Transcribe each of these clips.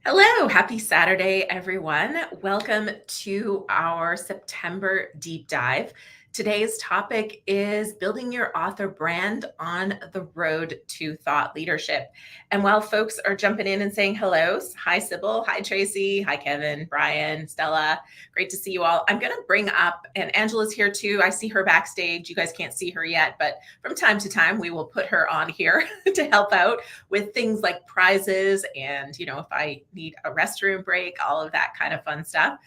Hello, happy Saturday, everyone. Welcome to our September deep dive. Today's topic is building your author brand on the road to thought leadership. And while folks are jumping in and saying hello, hi Sybil, hi Tracy, hi Kevin, Brian, Stella, great to see you all. I'm going to bring up, and Angela's here too. I see her backstage. You guys can't see her yet, but from time to time, we will put her on here to help out with things like prizes and, if I need a restroom break, all of that kind of fun stuff.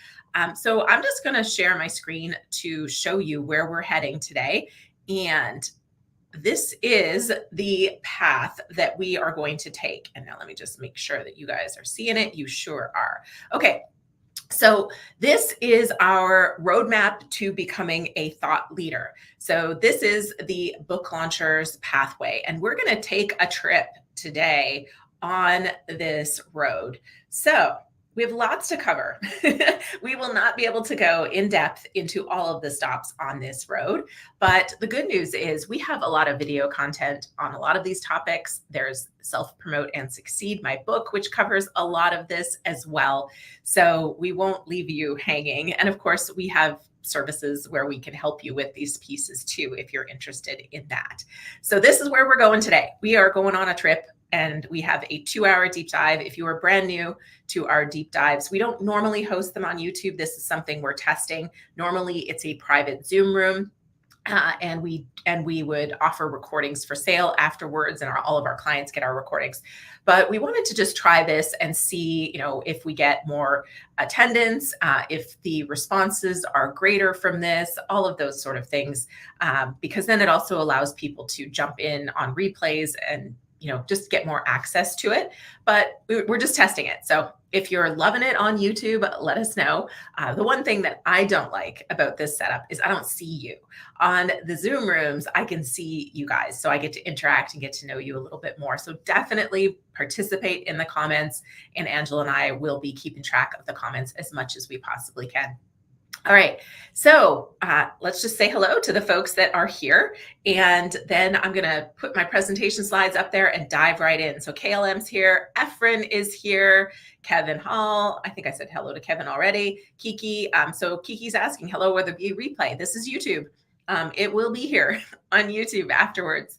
So I'm just going to share my screen to show you where we're heading today. And this is the path that we are going to take. And now let me just make sure that you guys are seeing it. You sure are. Okay. So this is our roadmap to becoming a thought leader. So this is the book launcher's pathway, and we're going to take a trip today on this road. So we have lots to cover. We will not be able to go in depth into all of the stops on this road, but the good news is we have a lot of video content on a lot of these topics. There's Self-Promote and Succeed, my book, which covers a lot of this as well. So we won't leave you hanging. And of course, we have services where we can help you with these pieces too, if you're interested in that. So this is where we're going today. We are going on a trip, and we have a 2-hour deep dive. If you are brand new to our deep dives, we don't normally host them on YouTube. This is something we're testing. Normally it's a private Zoom room. And we would offer recordings for sale afterwards, and all of our clients get our recordings. But we wanted to just try this and see, if we get more attendance, if the responses are greater from this, all of those sort of things, because then it also allows people to jump in on replays and just get more access to it. But we're just testing it. So if you're loving it on YouTube, let us know. The one thing that I don't like about this setup is I don't see you. On the Zoom rooms, I can see you guys. So I get to interact and get to know you a little bit more. So definitely participate in the comments, and Angela and I will be keeping track of the comments as much as we possibly can. All right, so let's just say hello to the folks that are here, and then I'm going to put my presentation slides up there and dive right in. So KLM's here, Efren is here, Kevin Hall. I think I said hello to Kevin already. Kiki, so Kiki's asking, hello, will there be a replay? This is YouTube. It will be here on YouTube afterwards.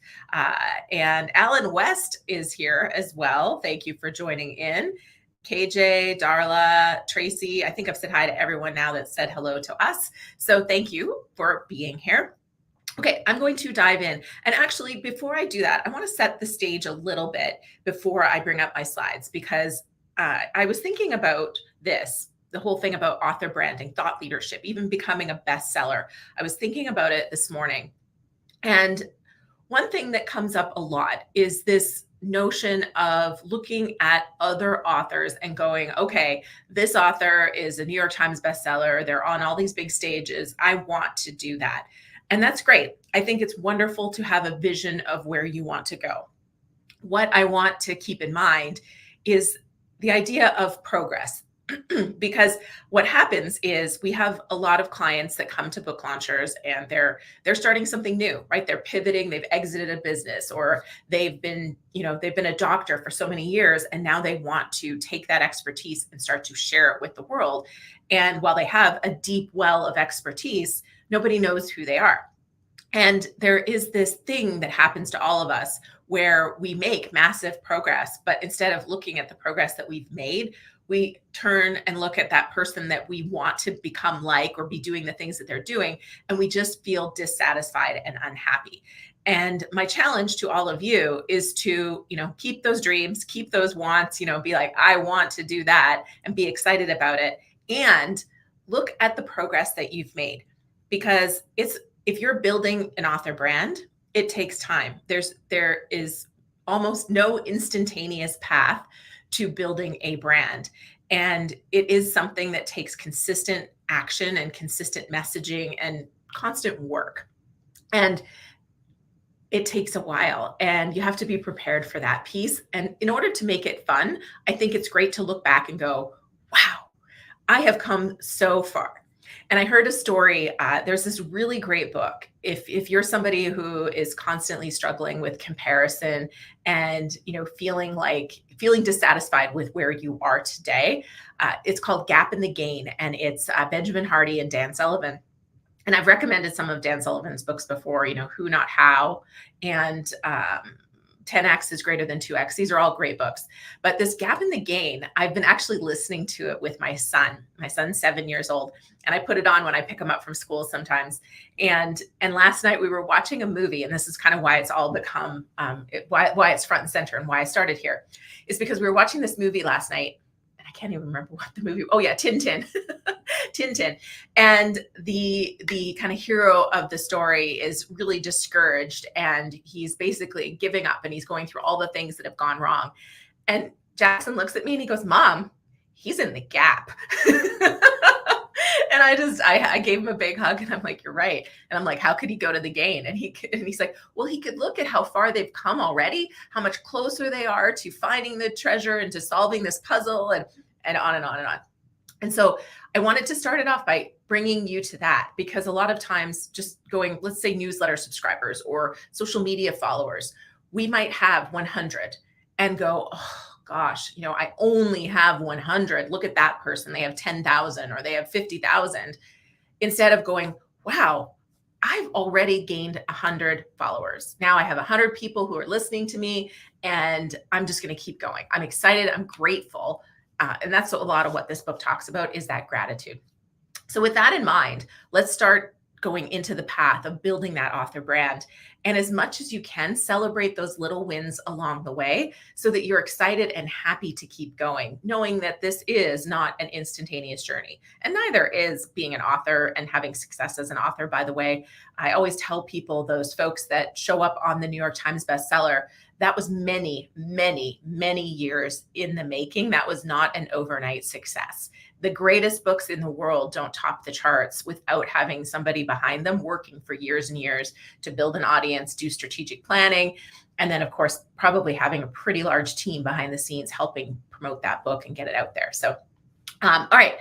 And Alan West is here as well. Thank you for joining in. KJ, Darla, Tracy, I think I've said hi to everyone now that said hello to us. So thank you for being here. Okay, I'm going to dive in. And actually, before I do that, I want to set the stage a little bit before I bring up my slides, because I was thinking about this, the whole thing about author branding, thought leadership, even becoming a bestseller. I was thinking about it this morning. And one thing that comes up a lot is this notion of looking at other authors and going, okay, this author is a New York Times bestseller. They're on all these big stages. I want to do that. And that's great. I think it's wonderful to have a vision of where you want to go. What I want to keep in mind is the idea of progress. Because what happens is we have a lot of clients that come to book launchers, and they're starting something new, right? They're pivoting, they've exited a business, or they've been a doctor for so many years, and now they want to take that expertise and start to share it with the world. And while they have a deep well of expertise, nobody knows who they are. And there is this thing that happens to all of us where we make massive progress, but instead of looking at the progress that we've made, we turn and look at that person that we want to become like or be doing the things that they're doing, and we just feel dissatisfied and unhappy. And my challenge to all of you is to, keep those dreams, keep those wants, be like, I want to do that, and be excited about it. And look at the progress that you've made, because if you're building an author brand, it takes time. There is almost no instantaneous path to building a brand. And it is something that takes consistent action and consistent messaging and constant work. And it takes a while, and you have to be prepared for that piece. And in order to make it fun, I think it's great to look back and go, wow, I have come so far. And I heard a story. There's this really great book. If you're somebody who is constantly struggling with comparison and feeling dissatisfied with where you are today, it's called Gap in the Gain, and it's Benjamin Hardy and Dan Sullivan. And I've recommended some of Dan Sullivan's books before. Who Not How, and 10x is greater than 2x. These are all great books. But this Gap in the Gain, I've been actually listening to it with my son. My son's 7 years old, and I put it on when I pick him up from school sometimes. And last night we were watching a movie, and this is kind of why it's all become why it's front and center, and why I started here, is because we were watching this movie last night. And I can't even remember what the movie. Oh yeah, Tintin. Tintin. And the kind of hero of the story is really discouraged, and he's basically giving up, and he's going through all the things that have gone wrong. And Jackson looks at me and he goes, "Mom, he's in the gap." And I gave him a big hug, and I'm like, "You're right." And I'm like, "How could he go to the gain?" And he's like, "Well, he could look at how far they've come already, how much closer they are to finding the treasure and to solving this puzzle," and on and on and on. And so I wanted to start it off by bringing you to that, because a lot of times, just going, let's say newsletter subscribers or social media followers, we might have 100 and go, "Oh gosh, I only have 100. Look at that person. They have 10,000 or they have 50,000." Instead of going, "Wow, I've already gained 100 followers. Now I have 100 people who are listening to me, and I'm just going to keep going. I'm excited. I'm grateful." And that's a lot of what this book talks about, is that gratitude. So with that in mind, let's start going into the path of building that author brand. And as much as you can, celebrate those little wins along the way so that you're excited and happy to keep going, knowing that this is not an instantaneous journey. And neither is being an author and having success as an author, by the way. I always tell people, those folks that show up on the New York Times bestseller, that was many, many, many years in the making. That was not an overnight success. The greatest books in the world don't top the charts without having somebody behind them working for years and years to build an audience, do strategic planning, and then, of course, probably having a pretty large team behind the scenes helping promote that book and get it out there. So, all right.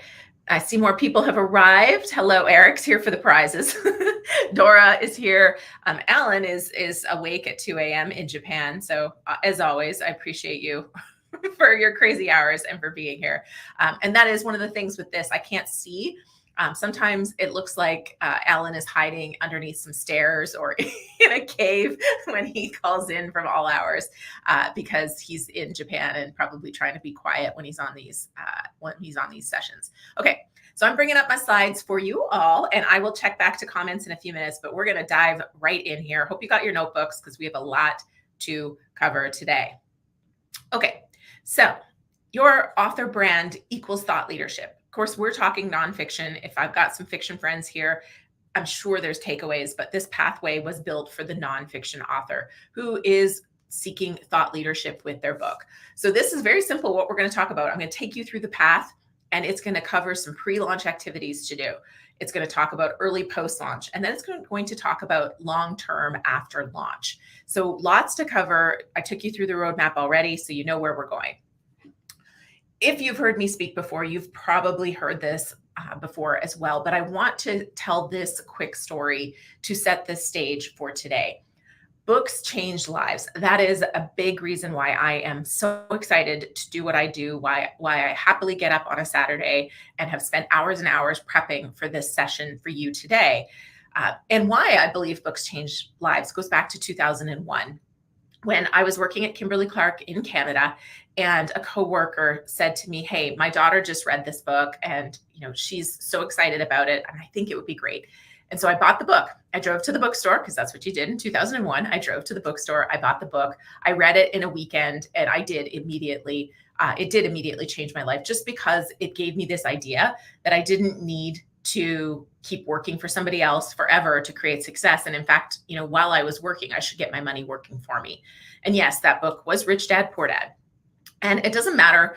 I see more people have arrived. Hello, Eric's here for the prizes. Dora is here. Alan is awake at 2 a.m. in Japan. So as always, I appreciate you for your crazy hours and for being here. And that is one of the things with this. I can't see. Sometimes it looks like Alan is hiding underneath some stairs or in a cave when he calls in from all hours, because he's in Japan and probably trying to be quiet when he's on these sessions. Okay, so I'm bringing up my slides for you all, and I will check back to comments in a few minutes, but we're going to dive right in here. Hope you got your notebooks, because we have a lot to cover today. Okay, so your author brand equals thought leadership. Of course, we're talking nonfiction. If I've got some fiction friends here, I'm sure there's takeaways, but this pathway was built for the nonfiction author who is seeking thought leadership with their book. So this is very simple what we're going to talk about. I'm going to take you through the path, and it's going to cover some pre-launch activities to do. It's going to talk about early post-launch, and then it's going to talk about long-term after launch. So lots to cover. I took you through the roadmap already, so you know where we're going. If you've heard me speak before, you've probably heard this before as well, but I want to tell this quick story to set the stage for today. Books change lives. That is a big reason why I am so excited to do what I do, why I happily get up on a Saturday and have spent hours and hours prepping for this session for you today. And why I believe books change lives goes back to 2001. When I was working at Kimberly-Clark in Canada, and a coworker said to me, "Hey, my daughter just read this book, and she's so excited about it, and I think it would be great." And so I bought the book. I drove to the bookstore, because that's what you did in 2001. I drove to the bookstore. I bought the book. I read it in a weekend, and I did immediately. It did immediately change my life, just because it gave me this idea that I didn't need to keep working for somebody else forever to create success. And in fact, while I was working, I should get my money working for me. And yes, that book was Rich Dad, Poor Dad. And it doesn't matter,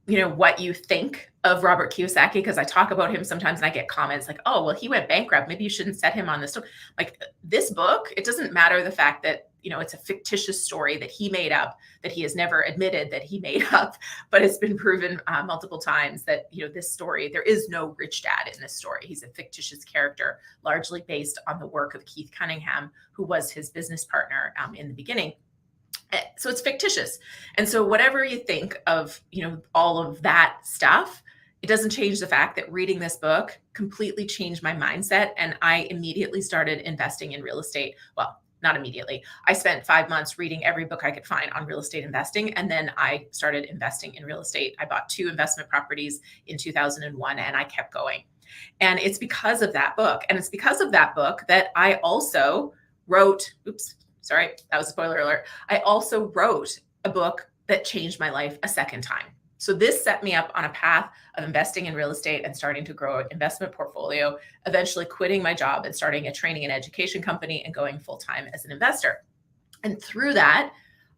what you think of Robert Kiyosaki, because I talk about him sometimes and I get comments like, "Oh, well, he went bankrupt. Maybe you shouldn't set him on this." Like, this book, it doesn't matter the fact that, it's a fictitious story that he made up, that he has never admitted that he made up, but it's been proven multiple times that, this story, there is no rich dad in this story. He's a fictitious character, largely based on the work of Keith Cunningham, who was his business partner in the beginning. So it's fictitious. And so whatever you think of, all of that stuff, it doesn't change the fact that reading this book completely changed my mindset. And I immediately started investing in real estate. Well, not immediately. I spent 5 months reading every book I could find on real estate investing. And then I started investing in real estate. I bought 2 investment properties in 2001, and I kept going. And it's because of that book. And it's because of that book that I also wrote, sorry, that was a spoiler alert. I also wrote a book that changed my life a second time. So this set me up on a path of investing in real estate and starting to grow an investment portfolio, eventually quitting my job and starting a training and education company and going full-time as an investor. And through that,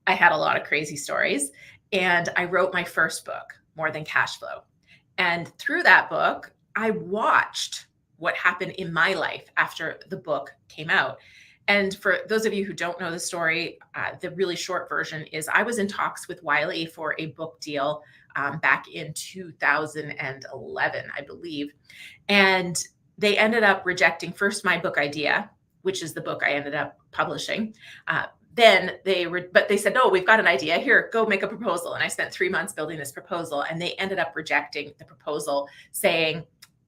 I had a lot of crazy stories. And I wrote my first book, More Than Cash Flow. And through that book, I watched what happened in my life after the book came out. And for those of you who don't know the story, the really short version is I was in talks with Wiley for a book deal back in 2011, I believe. And they ended up rejecting first my book idea, which is the book I ended up publishing. Then they said, no, we've got an idea here, go make a proposal. And I spent 3 months building this proposal, and they ended up rejecting the proposal, saying,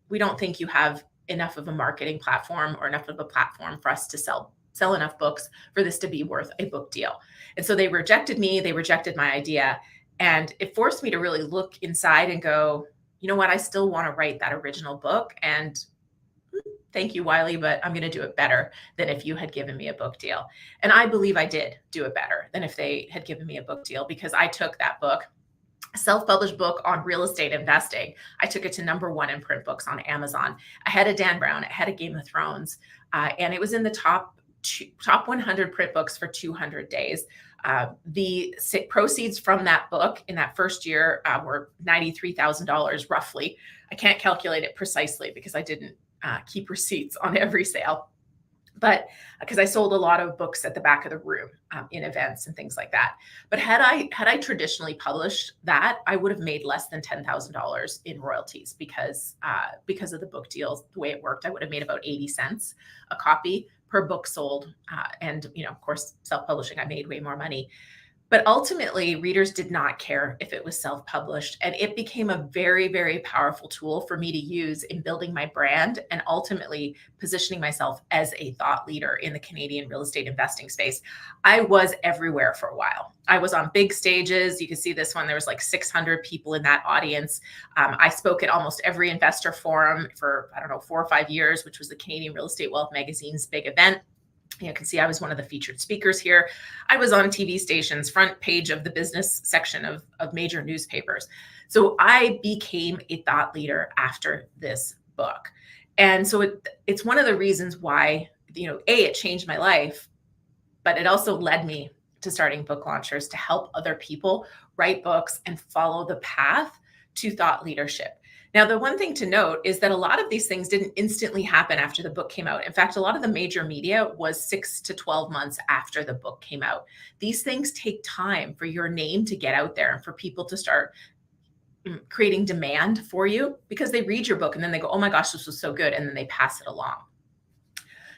we don't think you have enough of a marketing platform or enough of a platform for us to sell enough books for this to be worth a book deal. And so they rejected me, they rejected my idea. And it forced me to really look inside and go, you know what, I still want to write that original book. And thank you, Wiley, but I'm going to do it better than if you had given me a book deal. And I believe I did do it better than if they had given me a book deal, because I took that book, a self-published book on real estate investing. I took it to #1 in print books on Amazon, ahead of Dan Brown, ahead of Game of Thrones. And it was in the top 100 print books for 200 days. The proceeds from that book in that first year were $93,000 roughly. I can't calculate it precisely because I didn't keep receipts on every sale, but because I sold a lot of books at the back of the room in events and things like that. But had I traditionally published that, I would have made less than $10,000 in royalties because of the book deals, the way it worked. I would have made about 80 cents a copy per book sold. And, of course, self-publishing, I made way more money. But ultimately, readers did not care if it was self-published. And it became a very, very powerful tool for me to use in building my brand and ultimately positioning myself as a thought leader in the Canadian real estate investing space. I was everywhere for a while. I was on big stages. You can see this one. There was like 600 people in that audience. I spoke at almost every investor forum for, 4 or 5 years, which was the Canadian Real Estate Wealth Magazine's big event. You can see I was one of the featured speakers here. I was on TV stations, front page of the business section of major newspapers. So I became a thought leader after this book. And so it's one of the reasons why, it changed my life, but it also led me to starting book launchers to help other people write books and follow the path to thought leadership. Now, the one thing to note is that a lot of these things didn't instantly happen after the book came out. In fact, a lot of the major media was 6 to 12 months after the book came out. These things take time for your name to get out there and for people to start creating demand for you, because they read your book and then they go, oh my gosh, this was so good. And then they pass it along.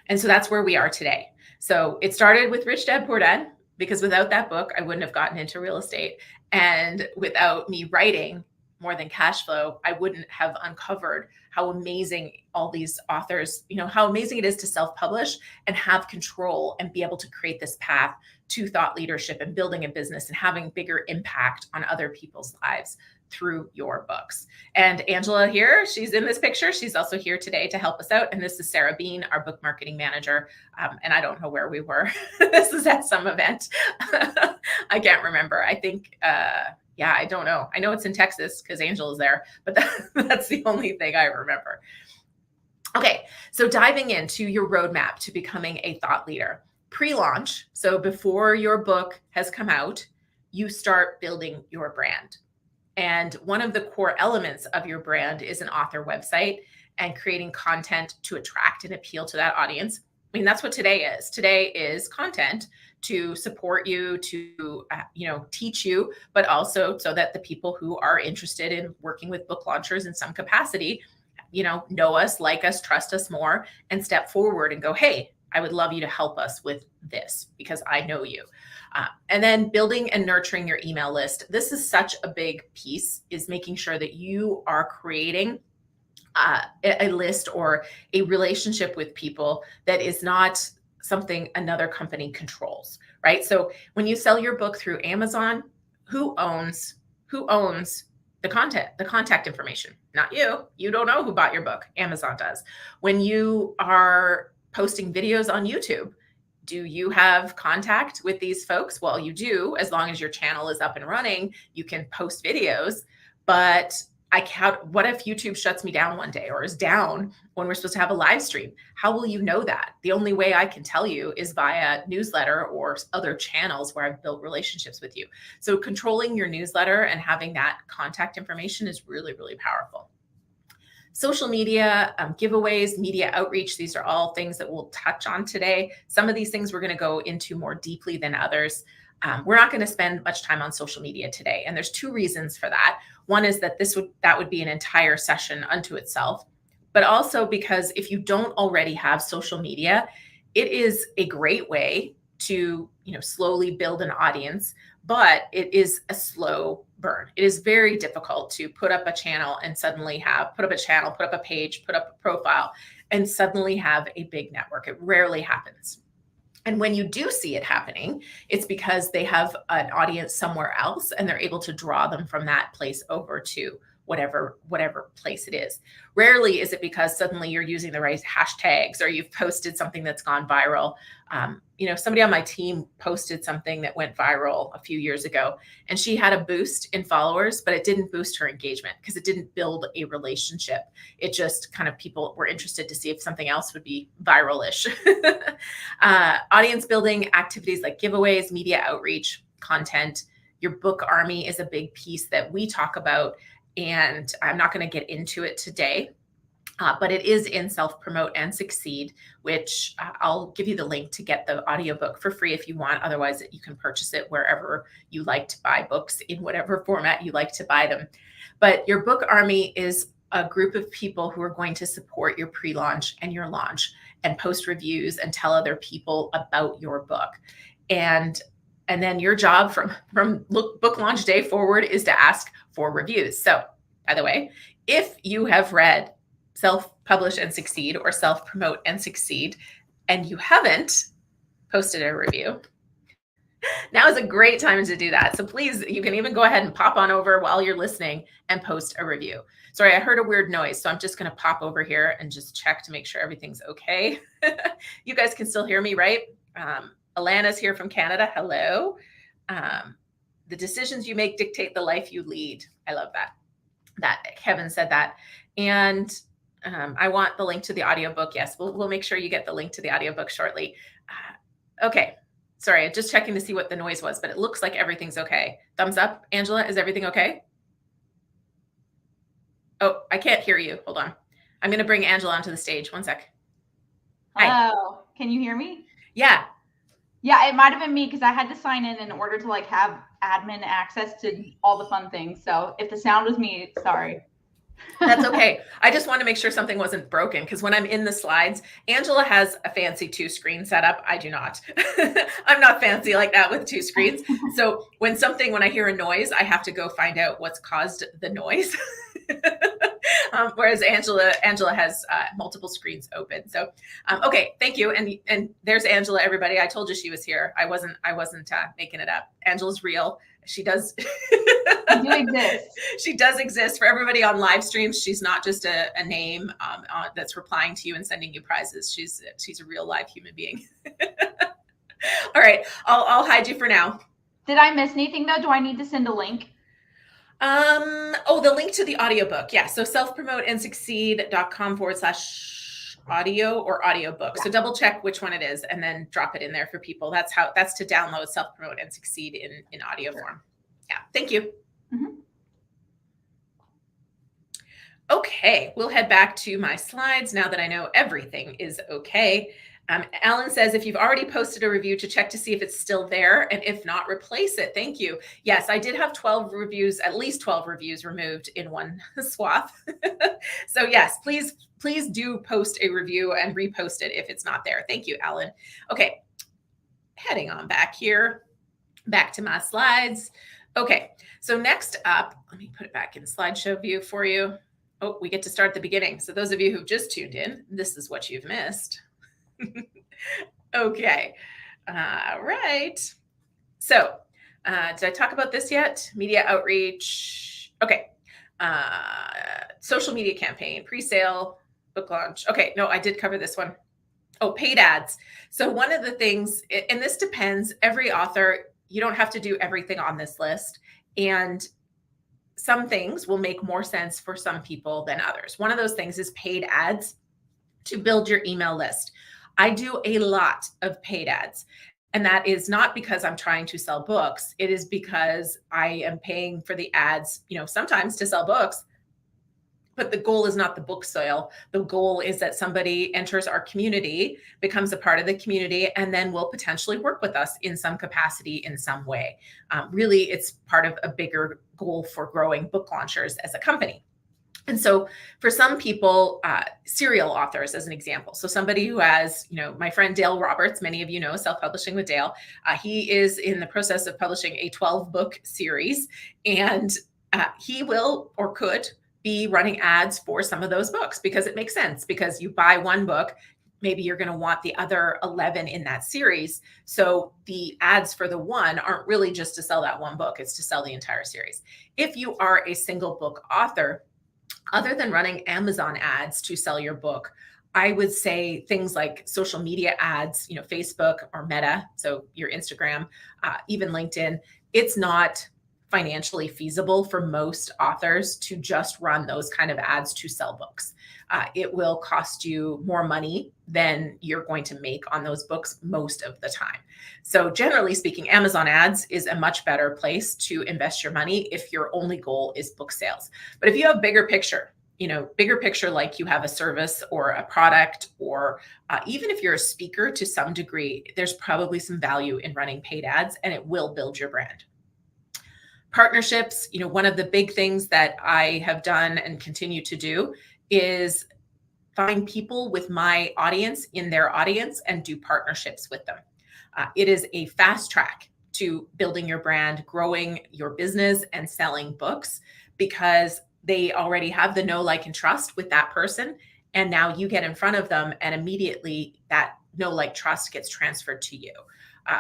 And so that's where we are today. So it started with Rich Dad Poor Dad, because without that book, I wouldn't have gotten into real estate. And without me writing More Than Cash Flow, I wouldn't have uncovered how amazing all these authors, how amazing it is to self-publish and have control and be able to create this path to thought leadership and building a business and having bigger impact on other people's lives through your books. And Angela here, she's in this picture. She's also here today to help us out. And this is Sarah Bean, our book marketing manager. And I don't know where we were. This is at some event. I can't remember. I think, I don't know. I know it's in Texas because Angela's there, but that's the only thing I remember. Okay, so diving into your roadmap to becoming a thought leader. Pre-launch, so before your book has come out, you start building your brand. And one of the core elements of your brand is an author website and creating content to attract and appeal to that audience. I mean, that's what today is. Today is content to support you, to teach you, but also so that the people who are interested in working with book launchers in some capacity, know us, like us, trust us more, and step forward and go, hey, I would love you to help us with this because I know you. And then building and nurturing your email list. This is such a big piece, is making sure that you are creating a list or a relationship with people that is not something another company controls, right? So when you sell your book through Amazon, who owns the contact information? Not you. You don't know who bought your book. Amazon does. When you are posting videos on YouTube, do you have contact with these folks? Well, you do. As long as your channel is up and running, you can post videos. But what if YouTube shuts me down one day or is down when we're supposed to have a live stream? How will you know that? The only way I can tell you is via newsletter or other channels where I've built relationships with you. So controlling your newsletter and having that contact information is really, really powerful. Social media, giveaways, media outreach, these are all things that we'll touch on today. Some of these things we're going to go into more deeply than others. We're not going to spend much time on social media today. And there's two reasons for that. One is that that would be an entire session unto itself, but also because if you don't already have social media, it is a great way to, slowly build an audience, but it is a slow burn. It is very difficult to put up a channel and suddenly put up a page, put up a profile, and suddenly have a big network. It rarely happens. And when you do see it happening, it's because they have an audience somewhere else and they're able to draw them from that place over to whatever place it is. Rarely is it because suddenly you're using the right hashtags or you've posted something that's gone viral. Somebody on my team posted something that went viral a few years ago, and she had a boost in followers, but it didn't boost her engagement because it didn't build a relationship. It just kind of, people were interested to see if something else would be viral-ish. Audience building activities like giveaways, media outreach, content. Your book army is a big piece that we talk about, and I'm not going to get into it today. But it is in Self Promote and Succeed, which I'll give you the link to get the audiobook for free if you want. Otherwise, you can purchase it wherever you like to buy books in whatever format you like to buy them. But your book army is a group of people who are going to support your pre-launch and your launch and post reviews and tell other people about your book. And then your job from book launch day forward is to ask for reviews. So, by the way, if you have read Self-Publish and Succeed or Self-Promote and Succeed, and you haven't posted a review, now is a great time to do that. So please, you can even go ahead and pop on over while you're listening and post a review. Sorry, I heard a weird noise, so I'm just going to pop over here and just check to make sure everything's okay. You guys can still hear me, right? Alana's here from Canada. Hello. The decisions you make dictate the life you lead. I love that Kevin said that. And I want the link to the audiobook. Yes, we'll make sure you get the link to the audiobook shortly. Okay. Sorry, I'm just checking to see what the noise was, but it looks like everything's okay. Thumbs up. Angela, is everything okay? Oh, I can't hear you. Hold on. I'm going to bring Angela onto the stage. One sec. Hi. Hello. Can you hear me? Yeah. Yeah, it might have been me because I had to sign in order to have admin access to all the fun things. So if the sound was me, sorry. That's okay. I just want to make sure something wasn't broken because when I'm in the slides, Angela has a fancy 2-screen setup. I do not. I'm not fancy like that with 2 screens. So when I hear a noise, I have to go find out what's caused the noise. Whereas Angela has multiple screens open. So, okay, thank you. And there's Angela, everybody. I told you she was here. I wasn't making it up. Angela's real. She does. You do exist. She does exist. For everybody on live streams, she's not just a name that's replying to you and sending you prizes. She's a real live human being. All right, I'll hide you for now. Did I miss anything though? Do I need to send a link? The link to the audiobook. Yeah. So selfpromoteandsucceed.com/audio or audiobook. Yeah. So double check which one it is and then drop it in there for people. That's to download Self Promote and Succeed in audio form. Yeah. Thank you. Mm-hmm. Okay. We'll head back to my slides now that I know everything is okay. Alan says, if you've already posted a review, to check to see if it's still there, and if not, replace it. Thank you. Yes, I did have 12 reviews, at least 12 reviews removed in one swath. So yes, please do post a review and repost it if it's not there. Thank you, Alan. Okay, heading on back here, back to my slides. Okay, so next up, let me put it back in slideshow view for you. Oh, we get to start at the beginning. So those of you who've just tuned in, this is what you've missed. Okay. Right. So, did I talk about this yet? Media outreach. Okay. Social media campaign, pre-sale, book launch. Okay. No, I did cover this one. Oh, paid ads. So one of the things, and this depends, every author, you don't have to do everything on this list. And some things will make more sense for some people than others. One of those things is paid ads to build your email list. I do a lot of paid ads. And that is not because I'm trying to sell books. It is because I am paying for the ads, sometimes to sell books. But the goal is not the book sale. The goal is that somebody enters our community, becomes a part of the community, and then will potentially work with us in some capacity in some way. Really, it's part of a bigger goal for growing book launchers as a company. And so for some people, serial authors, as an example. So somebody who has, my friend Dale Roberts, many of you know, Self-Publishing with Dale. He is in the process of publishing a 12-book series, and he will or could be running ads for some of those books because it makes sense. Because you buy one book, maybe you're going to want the other 11 in that series. So the ads for the one aren't really just to sell that one book, it's to sell the entire series. If you are a single book author, other than running Amazon ads to sell your book, I would say things like social media ads, Facebook or Meta, so your Instagram, even LinkedIn. It's not financially feasible for most authors to just run those kind of ads to sell books. It will cost you more money than you're going to make on those books most of the time. So generally speaking, Amazon ads is a much better place to invest your money if your only goal is book sales. But if you have bigger picture, like you have a service or a product, or even if you're a speaker to some degree, there's probably some value in running paid ads, and it will build your brand. Partnerships, one of the big things that I have done and continue to do is find people with my audience in their audience and do partnerships with them. It is a fast track to building your brand, growing your business, and selling books, because they already have the know, like, and trust with that person. And now you get in front of them, and immediately that know, like, trust gets transferred to you.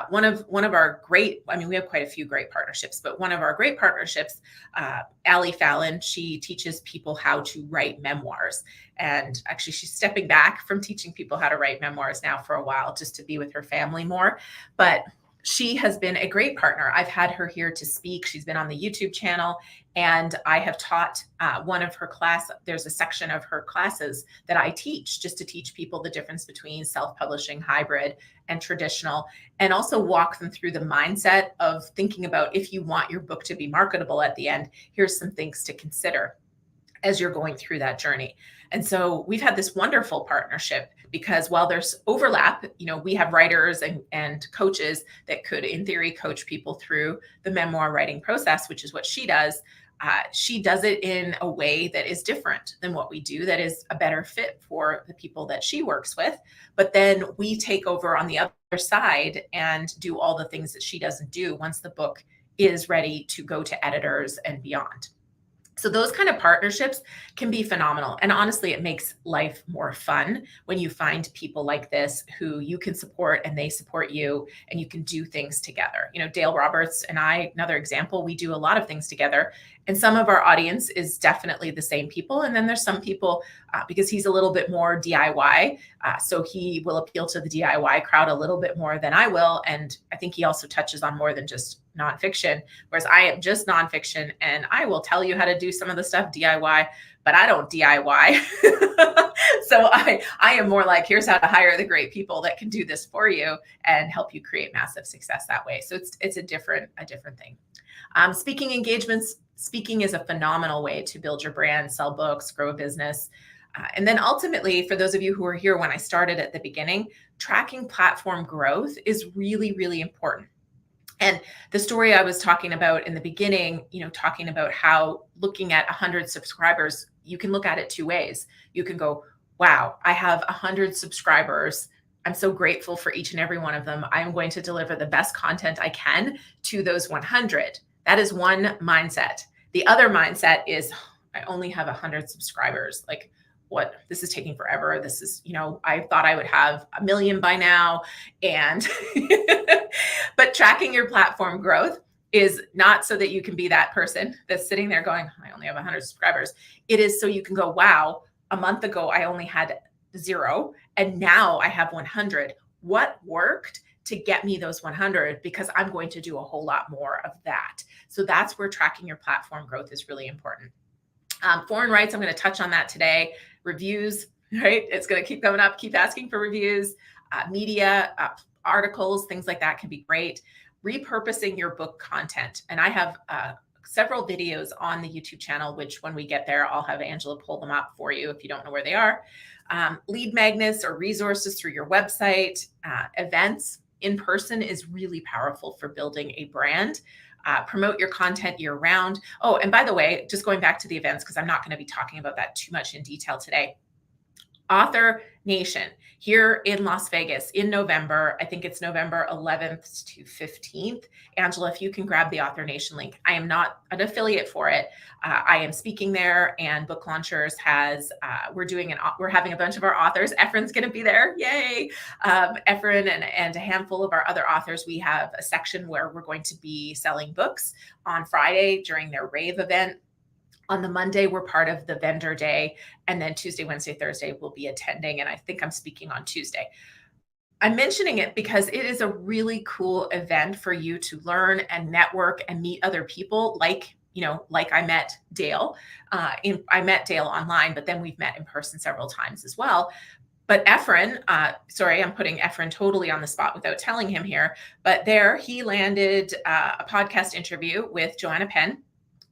One of our great, we have quite a few great partnerships, but one of our great partnerships, Allie Fallon, she teaches people how to write memoirs. And actually, she's stepping back from teaching people how to write memoirs now for a while, just to be with her family more. But she has been a great partner. I've had her here to speak. She's been on the YouTube channel, and I have taught one of her class. There's a section of her classes that I teach, just to teach people the difference between self-publishing, hybrid, and traditional, and also walk them through the mindset of thinking about, if you want your book to be marketable at the end, here's some things to consider as you're going through that journey. And so we've had this wonderful partnership, because while there's overlap, we have writers and coaches that could, in theory, coach people through the memoir writing process, which is what she does. She does it in a way that is different than what we do, that is a better fit for the people that she works with. But then we take over on the other side and do all the things that she doesn't do once the book is ready to go to editors and beyond. So those kind of partnerships can be phenomenal. And honestly, it makes life more fun when you find people like this who you can support and they support you, and you can do things together. Dale Roberts and I, another example, we do a lot of things together. And some of our audience is definitely the same people. And then there's some people, because he's a little bit more DIY, so he will appeal to the DIY crowd a little bit more than I will. And I think he also touches on more than just nonfiction, whereas I am just nonfiction, and I will tell you how to do some of the stuff DIY, but I don't DIY. So I am more like, here's how to hire the great people that can do this for you and help you create massive success that way. So it's a different thing. Speaking engagements. Speaking is a phenomenal way to build your brand, sell books, grow a business. And then ultimately, for those of you who were here when I started at the beginning, tracking platform growth is really, really important. And the story I was talking about in the beginning, talking about how looking at 100 subscribers, you can look at it two ways. You can go, wow, I have 100 subscribers. I'm so grateful for each and every one of them. I'm going to deliver the best content I can to those 100. That is one mindset. The other mindset is, I only have 100 subscribers. Like, what? This is taking forever. This is, I thought I would have 1 million by now. And but tracking your platform growth is not so that you can be that person that's sitting there going, I only have 100 subscribers. It is so you can go, wow, a month ago I only had 0 and now I have 100. What worked to get me those 100? Because I'm going to do a whole lot more of that. So that's where tracking your platform growth is really important. Foreign rights, I'm going to touch on that today. Reviews, right? It's going to keep coming up. Keep asking for reviews. Media, articles, things like that can be great. Repurposing your book content. And I have several videos on the YouTube channel, which when we get there, I'll have Angela pull them up for you if you don't know where they are. Lead magnets or resources through your website. Events in person is really powerful for building a brand. Promote your content year round. Oh, and by the way, just going back to the events, because I'm not going to be talking about that too much in detail today. Author Nation here in Las Vegas in November. I think it's November 11th to 15th. Angela, if you can grab the Author Nation link. I am not an affiliate for it. I am speaking there, and Book Launchers has, we're having a bunch of our authors. Efren's going to be there. Yay. Efren and a handful of our other authors. We have a section where we're going to be selling books on Friday during their rave event. On the Monday, we're part of the vendor day. And then Tuesday, Wednesday, Thursday, we'll be attending. And I think I'm speaking on Tuesday. I'm mentioning it because it is a really cool event for you to learn and network and meet other people like I met Dale. I met Dale online, but then we've met in person several times as well. But Efren, sorry, I'm putting Efren totally on the spot without telling him here, but there he landed a podcast interview with Joanna Penn,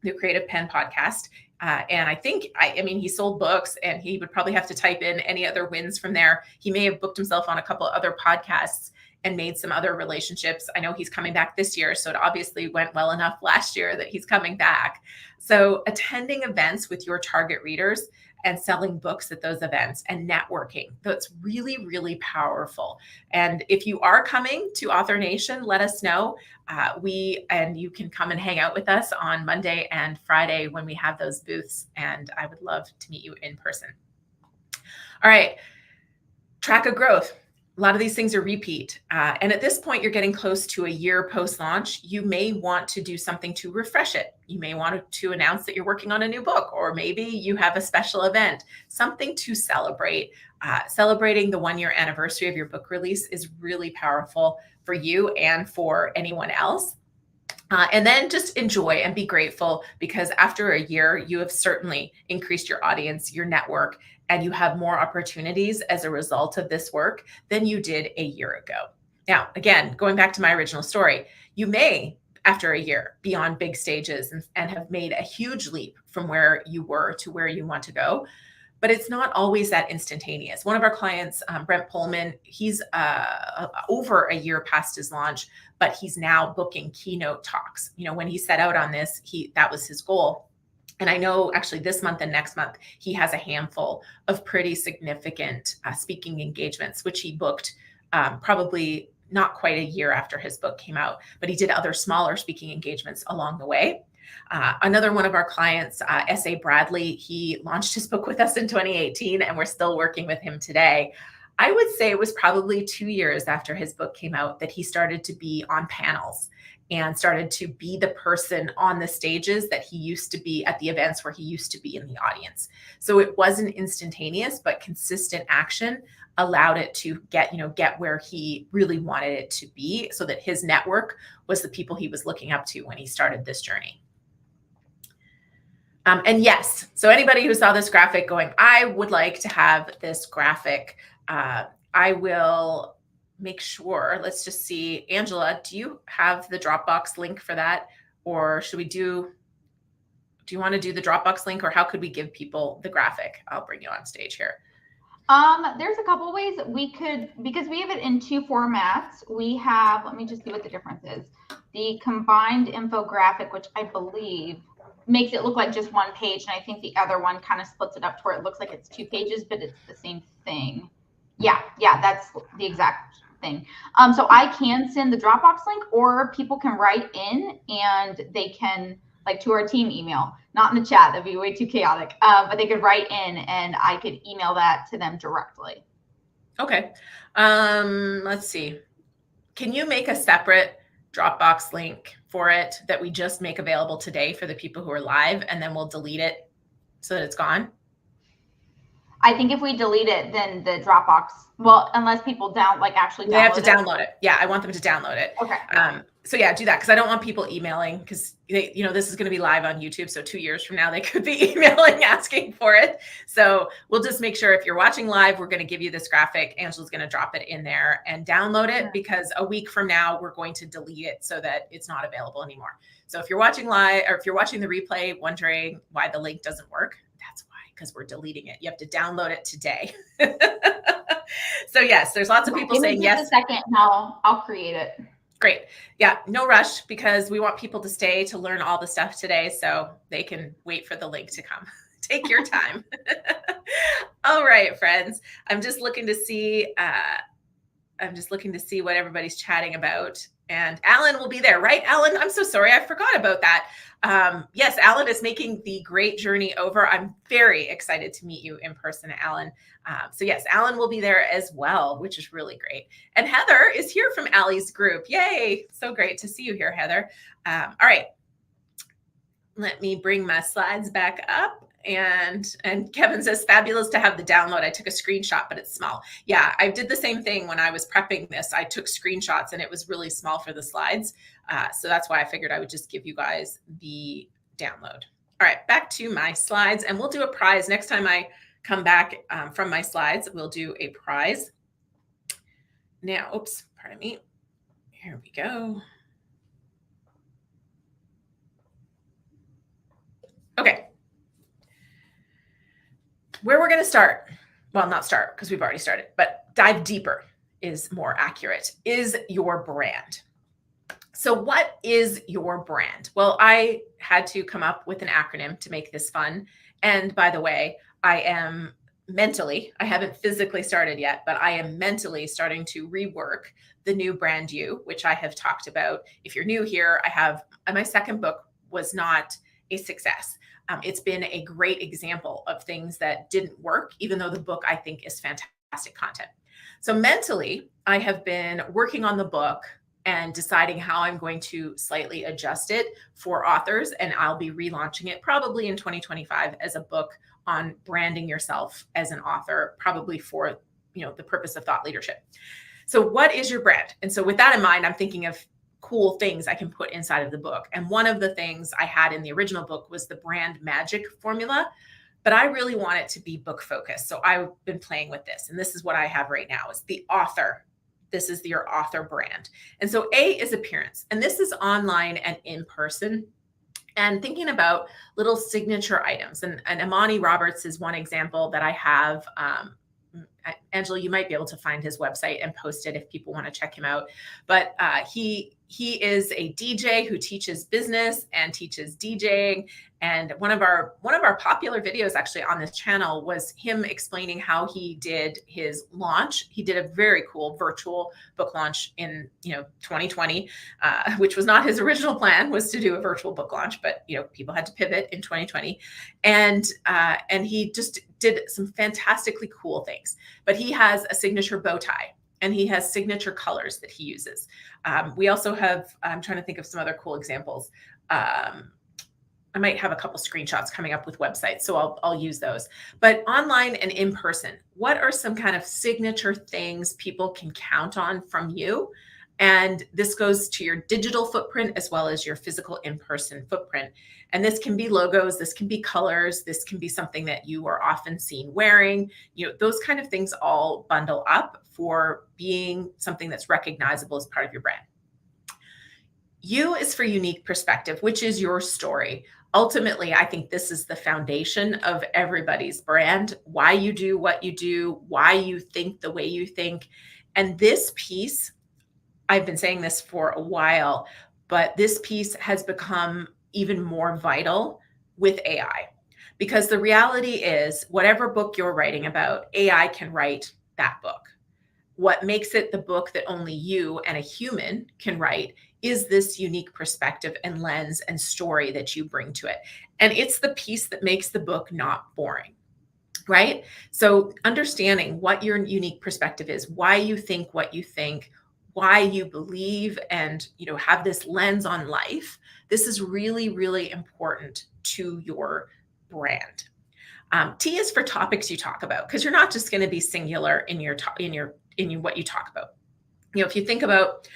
the Creative Pen podcast. And I think, he sold books, and he would probably have to type in any other wins from there. He may have booked himself on a couple of other podcasts and made some other relationships. I know he's coming back this year, so it obviously went well enough last year that he's coming back. So attending events with your target readers and selling books at those events and networking, that's really, really powerful. And if you are coming to Author Nation, let us know. You can come and hang out with us on Monday and Friday when we have those booths, and I would love to meet you in person. All right, track of growth. A lot of these things are repeat. And at this point, you're getting close to a year post-launch. You may want to do something to refresh it. You may want to announce that you're working on a new book, or maybe you have a special event, something to celebrate. Celebrating the 1-year anniversary of your book release is really powerful for you and for anyone else. And then just enjoy and be grateful, because after a year, you have certainly increased your audience, your network, and you have more opportunities as a result of this work than you did a year ago. Now, again, going back to my original story, you may, after a year, be on big stages and have made a huge leap from where you were to where you want to go. But it's not always that instantaneous. One of our clients, Brent Pullman, he's over a year past his launch, but he's now booking keynote talks. When he set out on this, that was his goal. And I know actually this month and next month, he has a handful of pretty significant speaking engagements, which he booked probably not quite a year after his book came out, but he did other smaller speaking engagements along the way. Another one of our clients, S.A. Bradley, he launched his book with us in 2018, and we're still working with him today. I would say it was probably 2 years after his book came out that he started to be on panels and started to be the person on the stages that he used to be at the events where he used to be in the audience. So it wasn't instantaneous, but consistent action allowed it to get where he really wanted it to be, so that his network was the people he was looking up to when he started this journey. And yes, so anybody who saw this graphic going, I would like to have this graphic, I will make sure, let's just see. Angela, do you have the Dropbox link for that? Or should we do Do you want to do the Dropbox link, or how could we give people the graphic? I'll bring you on stage here. There's a couple ways we could, because we have it in 2 formats. We have, let me just see what the difference is. The combined infographic, which I believe makes it look like just 1 page, and I think the other one kind of splits it up to where it looks like it's 2 pages, but it's the same thing. Yeah, that's the exact thing. So I can send the Dropbox link, or people can write in and they can, like, to our team email, not in the chat, that'd be way too chaotic. But they could write in and I could email that to them directly. Okay. Let's see. Can you make a separate Dropbox link for it that we just make available today for the people who are live, and then we'll delete it so that it's gone? I think if we delete it, then the Dropbox, well, unless people actually download it. They have to download it. Yeah, I want them to download it. Okay. So yeah, do that, because I don't want people emailing, because this is going to be live on YouTube. So 2 years from now, they could be emailing asking for it. So we'll just make sure if you're watching live, we're going to give you this graphic. Angela's going to drop it in there and download it, because a week from now, we're going to delete it so that it's not available anymore. So if you're watching live, or if you're watching the replay wondering why the link doesn't work, that's why, because we're deleting it. You have to download it today. So yes, there's lots of people saying yes. Give me just a second, and I'll create it. Great. Yeah, no rush, because we want people to stay to learn all the stuff today, so they can wait for the link to come. Take your time. All right, friends. I'm just looking to see what everybody's chatting about. And Alan will be there, right, Alan? I'm so sorry, I forgot about that. Yes, Alan is making the great journey over. I'm very excited to meet you in person, Alan. So yes, Alan will be there as well, which is really great. And Heather is here from Allie's group. Yay. So great to see you here, Heather. All right. Let me bring my slides back up. And Kevin says, fabulous to have the download. I took a screenshot, but it's small. Yeah, I did the same thing when I was prepping this. I took screenshots and it was really small for the slides. So that's why I figured I would just give you guys the download. All right, back to my slides, and we'll do a prize. Next time I come back from my slides, we'll do a prize. Now, oops, pardon me. Here we go. Okay. Where we're going to start, well, not start because we've already started, but dive deeper is more accurate, is your brand. So what is your brand? Well, I had to come up with an acronym to make this fun. And by the way, I am mentally, I haven't physically started yet, but I am mentally starting to rework the new brand you, which I have talked about. If you're new here, my second book was not a success. It's been a great example of things that didn't work, even though the book, I think, is fantastic content. So mentally, I have been working on the book and deciding how I'm going to slightly adjust it for authors. And I'll be relaunching it probably in 2025 as a book on branding yourself as an author, probably for the purpose of thought leadership. So what is your brand? And so with that in mind, I'm thinking of cool things I can put inside of the book. And one of the things I had in the original book was the brand magic formula, but I really want it to be book focused. So I've been playing with this, and this is what I have right now is the author. This is your author brand. And so A is appearance, and this is online and in person. And thinking about little signature items, and Imani Roberts is one example that I have. Angela, you might be able to find his website and post it if people want to check him out. But he is a DJ who teaches business and teaches DJing. And one of our popular videos actually on this channel was him explaining how he did his launch. He did a very cool virtual book launch in 2020, which was not his original plan, was to do a virtual book launch, but people had to pivot in 2020, and he just did some fantastically cool things. But he has a signature bow tie, and he has signature colors that he uses. We also have, I'm trying to think of some other cool examples. I might have a couple screenshots coming up with websites, so I'll use those. But online and in person, what are some kind of signature things people can count on from you? And this goes to your digital footprint as well as your physical in-person footprint. And this can be logos, this can be colors, this can be something that you are often seen wearing. Those kind of things all bundle up for being something that's recognizable as part of your brand. U is for unique perspective, which is your story. Ultimately, I think this is the foundation of everybody's brand, why you do what you do, why you think the way you think. And this piece, I've been saying this for a while, but this piece has become even more vital with AI. Because the reality is, whatever book you're writing about, AI can write that book. What makes it the book that only you and a human can write is this unique perspective and lens and story that you bring to it. And it's the piece that makes the book not boring, right? So understanding what your unique perspective is, why you think what you think, why you believe and have this lens on life, this is really, really important to your brand. T is for topics you talk about, because you're not just going to be singular in what you talk about. If you think about,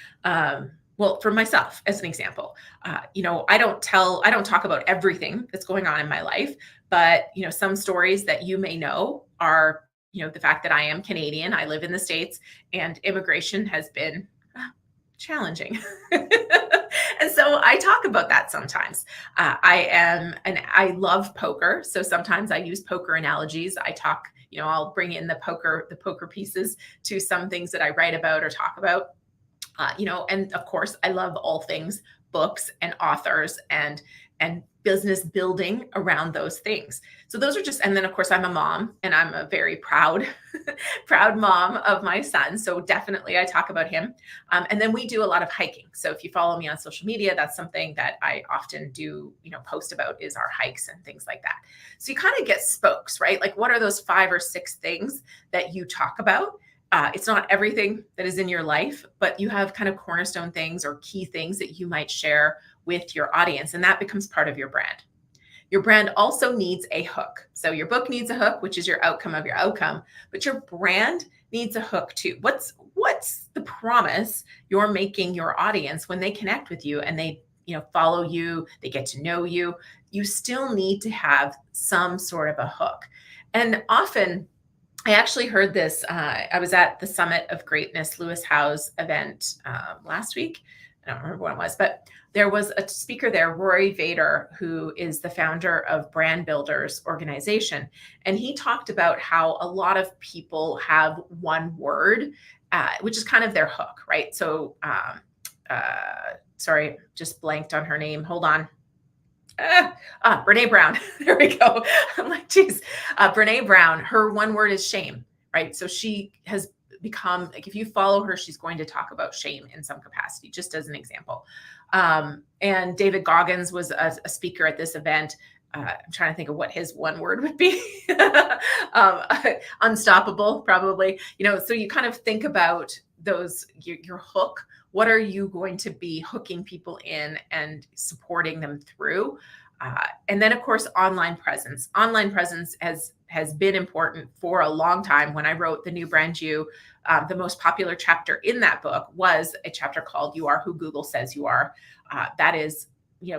well, for myself as an example, I don't talk about everything that's going on in my life, but some stories that you may know are, the fact that I am Canadian, I live in the States, and immigration has been challenging. And so I talk about that sometimes. I love poker. So sometimes I use poker analogies. I talk, I'll bring in the poker pieces to some things that I write about or talk about. And of course, I love all things books and authors and business building around those things. So those are just, and then of course I'm a mom and I'm a very proud, proud mom of my son. So definitely I talk about him. And then we do a lot of hiking. So if you follow me on social media, that's something that I often do, post about is our hikes and things like that. So you kind of get spokes, right? Like what are those 5 or 6 things that you talk about? It's not everything that is in your life, but you have kind of cornerstone things or key things that you might share with your audience, and that becomes part of your brand. Your brand also needs a hook. So your book needs a hook, which is your outcome of your outcome, but your brand needs a hook too. What's the promise you're making your audience when they connect with you and they follow you, they get to know you? You still need to have some sort of a hook. And often I actually heard this. I was at the Summit of Greatness, Lewis Howe's event last week. I don't remember when it was, but there was a speaker there, Rory Vader, who is the founder of Brand Builders organization. And he talked about how a lot of people have one word, which is kind of their hook, right? So, sorry, just blanked on her name. Hold on. Brene Brown. There we go. I'm like, geez. Brene Brown, her one word is shame, right? So she has become, like, if you follow her, she's going to talk about shame in some capacity, just as an example. And David Goggins was a speaker at this event. I'm trying to think of what his one word would be. Unstoppable, probably. So you kind of think about those, your hook. What are you going to be hooking people in and supporting them through? And then, of course, online presence. Online presence has been important for a long time. When I wrote The New Brand You, the most popular chapter in that book was a chapter called "You Are Who Google Says You Are." That is,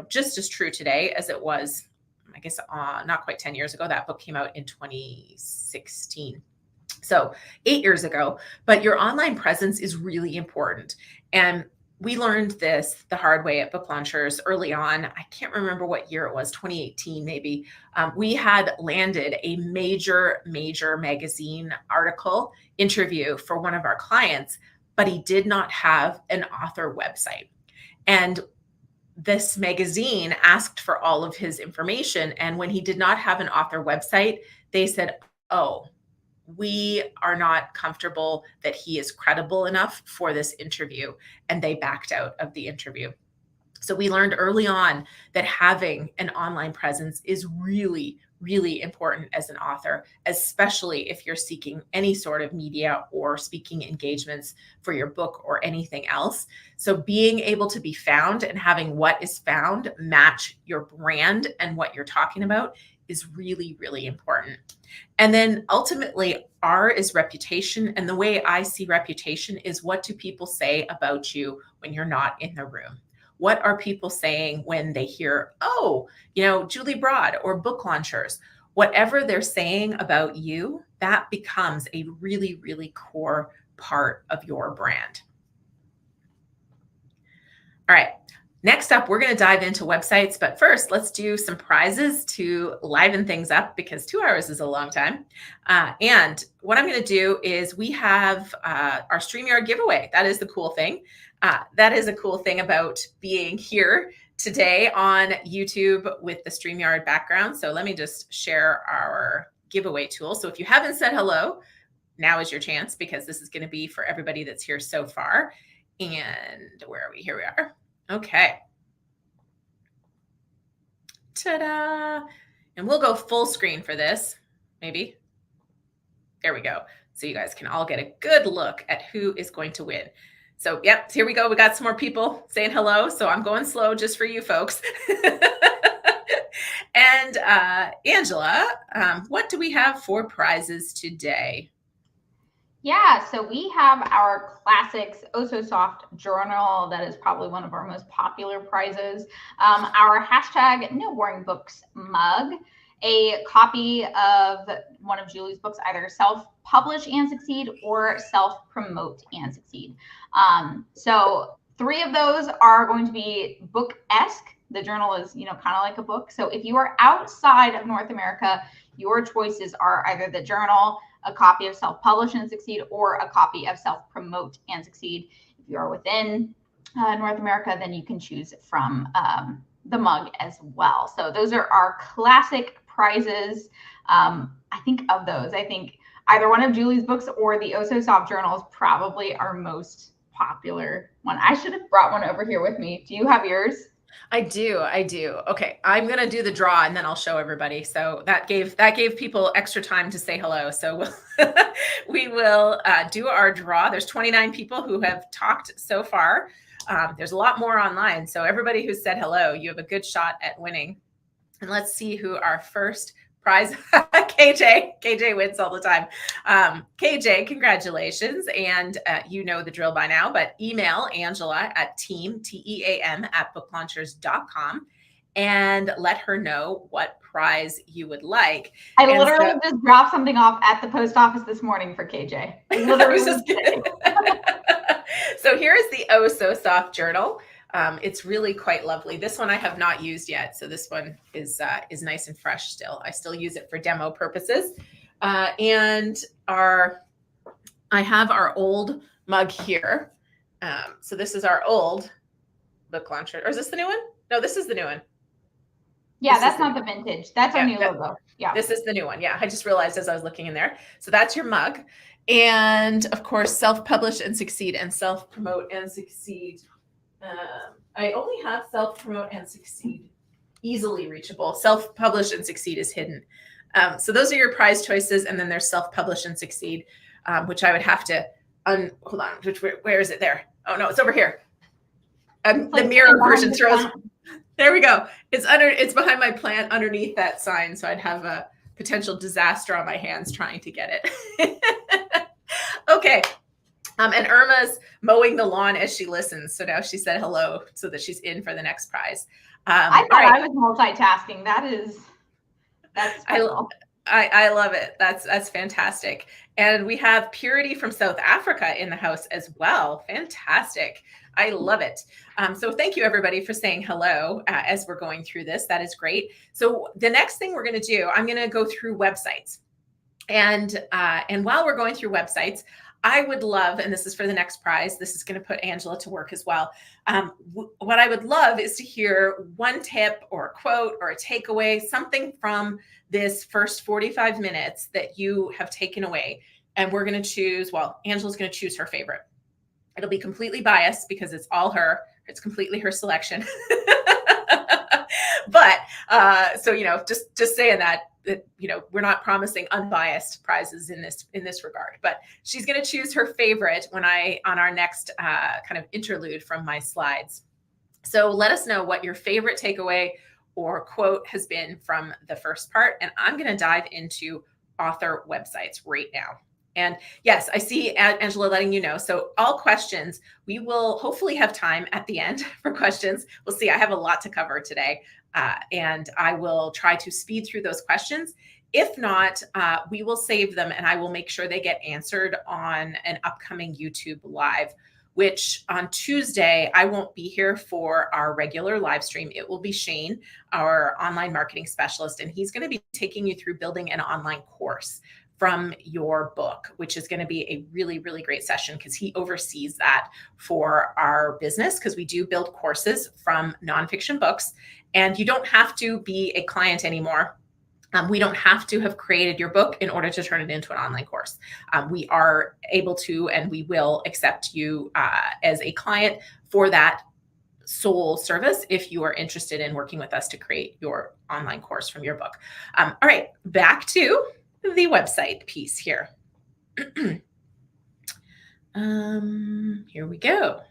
just as true today as it was, I guess, not quite 10 years ago. That book came out in 2016. So 8 years ago, but your online presence is really important. And we learned this the hard way at Book Launchers early on. I can't remember what year it was, 2018 maybe. We had landed a major magazine article interview for one of our clients, but he did not have an author website. And this magazine asked for all of his information. And when he did not have an author website, they said, oh, we are not comfortable that he is credible enough for this interview. And they backed out of the interview. So we learned early on that having an online presence is really, really important as an author, especially if you're seeking any sort of media or speaking engagements for your book or anything else. So being able to be found and having what is found match your brand and what you're talking about is really, really important. And then ultimately, R is reputation. And the way I see reputation is, what do people say about you when you're not in the room? What are people saying when they hear, oh, Julie Broad or Book Launchers? Whatever they're saying about you, that becomes a really, really core part of your brand. All right. Next up, we're going to dive into websites, but first, let's do some prizes to liven things up because 2 hours is a long time. And what I'm going to do is we have our StreamYard giveaway. That is the cool thing. That is a cool thing about being here today on YouTube with the StreamYard background. So let me just share our giveaway tool. So if you haven't said hello, now is your chance because this is going to be for everybody that's here so far. And where are we? Here we are. Okay. Ta-da. And we'll go full screen for this, maybe. There we go. So you guys can all get a good look at who is going to win. So, yep, here we go. We got some more people saying hello. So I'm going slow just for you folks. And Angela, what do we have for prizes today? Yeah, so we have our classics Oh So Soft journal. That is probably one of our most popular prizes. Our hashtag No Boring Books mug, a copy of one of Julie's books, either self-publish and succeed or self-promote and succeed. So 3 of those are going to be book-esque. The journal is, kind of like a book. So if you are outside of North America, your choices are either the journal, a copy of Self-Publish and Succeed, or a copy of Self-Promote and Succeed. If you are within North America, then you can choose from the mug as well. So those are our classic prizes. I think either one of Julie's books or the Oh So Soft journal is probably our most popular one. I should have brought one over here with me. Do you have yours? I do. Okay, I'm gonna do the draw and then I'll show everybody. So that gave people extra time to say hello. So we will do our draw. There's 29 people who have talked so far. There's a lot more online. So everybody who said hello, you have a good shot at winning. And let's see who our first prize. KJ wins all the time. KJ, congratulations. And you know the drill by now, but email Angela at team at booklaunchers.com and let her know what prize you would like. I literally just dropped something off at the post office this morning for KJ. I was just kidding. So here is the Oh So Soft journal. It's really quite lovely. This one I have not used yet, so this one is nice and fresh still. I still use it for demo purposes. And I have our old mug here. So this is our old book launcher. Or is this the new one? No, this is the new one. Yeah, that's not the vintage. That's our new logo. Yeah. This is the new one. Yeah, I just realized as I was looking in there. So that's your mug. And of course, self-publish and succeed and self-promote and succeed. I only have self-promote and succeed easily reachable. Self-publish and succeed is hidden. So those are your prize choices. And then there's self-publish and succeed, which I would have to, hold on, where is it there? Oh no, it's over here. The mirror version throws, there we go. It's behind my plant underneath that sign. So I'd have a potential disaster on my hands trying to get it. Okay. And Irma's mowing the lawn as she listens. So now she said hello so that she's in for the next prize. I thought I was multitasking. That's cool. I love it. That's fantastic. And we have Purity from South Africa in the house as well. Fantastic. I love it. So thank you everybody for saying hello as we're going through this. That is great. So the next thing we're going to do, I'm going to go through websites. And while we're going through websites, I would love, and this is for the next prize, this is going to put Angela to work as well. What I would love is to hear one tip or a quote or a takeaway, something from this first 45 minutes that you have taken away. And we're going to choose, well, Angela's going to choose her favorite. It'll be completely biased because it's all her. It's completely her selection. But so, just saying that, we're not promising unbiased prizes in this regard, but she's going to choose her favorite on our next kind of interlude from my slides. So let us know what your favorite takeaway or quote has been from the first part. And I'm going to dive into author websites right now. And yes, I see Angela letting you know. So all questions, we will hopefully have time at the end for questions. We'll see. I have a lot to cover today. And I will try to speed through those questions. If not, we will save them and I will make sure they get answered on an upcoming YouTube live which on Tuesday, I won't be here for our regular live stream. It will be Shane, our online marketing specialist, and he's going to be taking you through building an online course from your book, which is going to be a really, really great session because he oversees that for our business, because we do build courses from nonfiction books, and you don't have to be a client anymore. We don't have to have created your book in order to turn it into an online course. We are able to, and we will accept you as a client for that sole service if you are interested in working with us to create your online course from your book. All right, back to the website piece here. Here we go.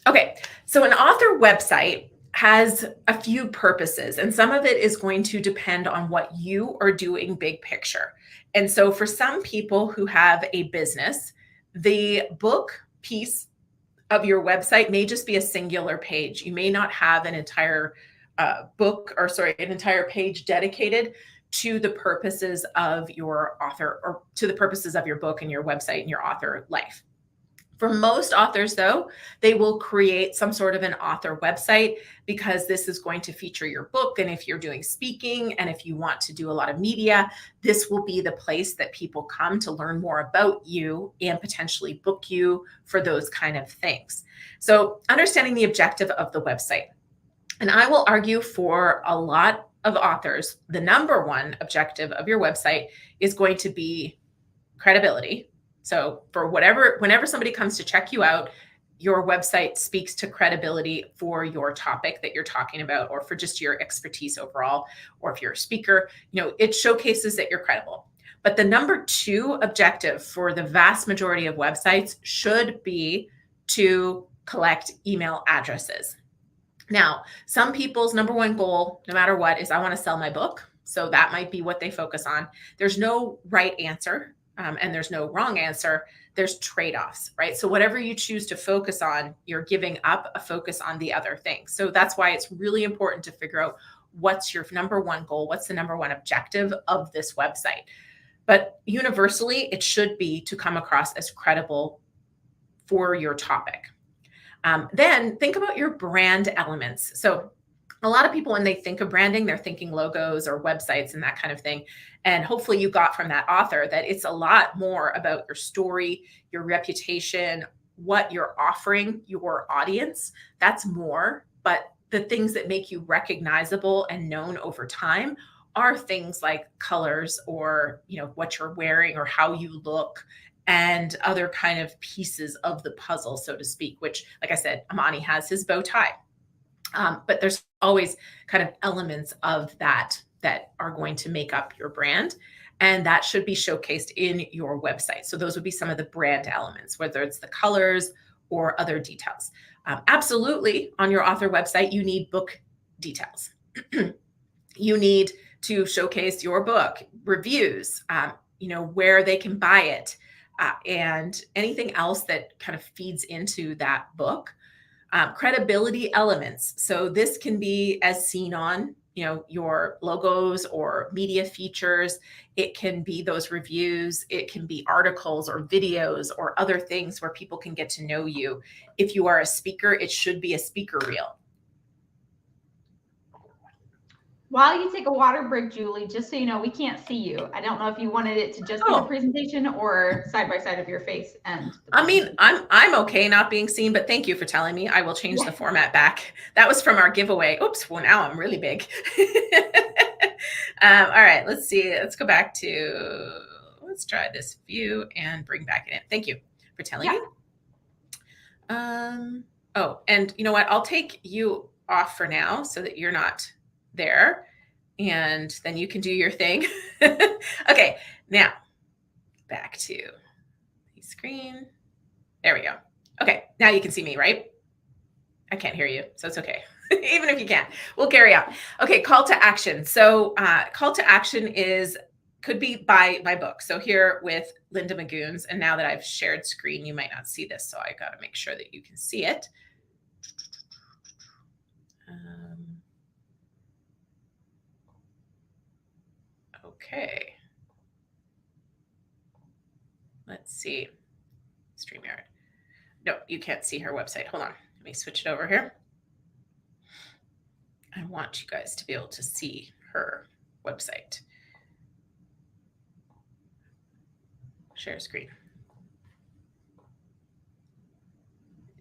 Okay, so an author website has a few purposes, and some of it is going to depend on what you are doing big picture. And so for some people who have a business, the book piece of your website may just be a singular page. You may not have an entire an entire page dedicated to the purposes of your author, or to the purposes of your book and your website and your author life. For most authors, though, they will create some sort of an author website because this is going to feature your book. And if you're doing speaking and if you want to do a lot of media, this will be the place that people come to learn more about you and potentially book you for those kind of things. So understanding the objective of the website. And I will argue for a lot of authors, the number one objective of your website is going to be credibility. So for whenever somebody comes to check you out, your website speaks to credibility for your topic that you're talking about, or for just your expertise overall, or if you're a speaker, it showcases that you're credible. But the number two objective for the vast majority of websites should be to collect email addresses. Now, some people's number one goal, no matter what, is I want to sell my book. So that might be what they focus on. There's no right answer. And there's no wrong answer. There's trade-offs, right? So whatever you choose to focus on, you're giving up a focus on the other things. So that's why it's really important to figure out what's your number one goal, what's the number one objective of this website. But universally, it should be to come across as credible for your topic. Then think about your brand elements. So a lot of people, when they think of branding, they're thinking logos or websites and that kind of thing. And hopefully you got from that author that it's a lot more about your story, your reputation, what you're offering your audience. That's more. But the things that make you recognizable and known over time are things like colors, or what you're wearing or how you look, and other kind of pieces of the puzzle, so to speak, which, like I said, Amani has his bow tie. But there's always kind of elements of that are going to make up your brand, and that should be showcased in your website. So those would be some of the brand elements, whether it's the colors or other details. Absolutely, on your author website, you need book details. You need to showcase your book, reviews, where they can buy it, and anything else that kind of feeds into that book. Credibility elements. So this can be as seen on, your logos or media features. It can be those reviews. It can be articles or videos or other things where people can get to know you. If you are a speaker, it should be a speaker reel. While you take a water break, Julie, just so you know, we can't see you. I don't know if you wanted it to just be the presentation or side by side of your face. And I mean, I'm okay not being seen, but thank you for telling me. I will change the format back. That was from our giveaway. Oops, well, now I'm really big. All right, let's see. Let's go back to, let's try this view and bring back in. Thank you for telling me. Oh, and you know what? I'll take you off for now so that you're not there, and then you can do your thing. Okay, now back to the screen. There we go. Okay, now you can see me, right? I can't hear you, so it's okay. Even if you can't, we'll carry on. Okay, call to action. So call to action could be buy my book. So here with Linda Magoons, and now that I've shared screen, you might not see this, so I got to make sure that you can see it. Okay. Let's see. no, you can't see her website. Hold on. Let me switch it over here. I want you guys to be able to see her website. Share screen.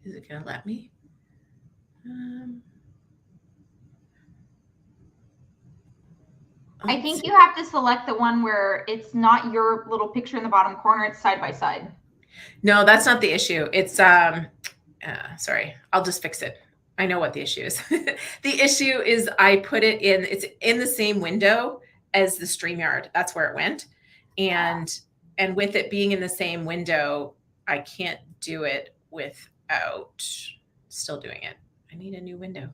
Is it going to let me? I think you have to select the one where it's not your little picture in the bottom corner, it's side by side. No, that's not the issue. It's sorry, I'll just fix it. I know what the issue is. The issue is I put it in, it's in the same window as the StreamYard. That's where it went. And with it being in the same window, I can't do it without still doing it. I need a new window.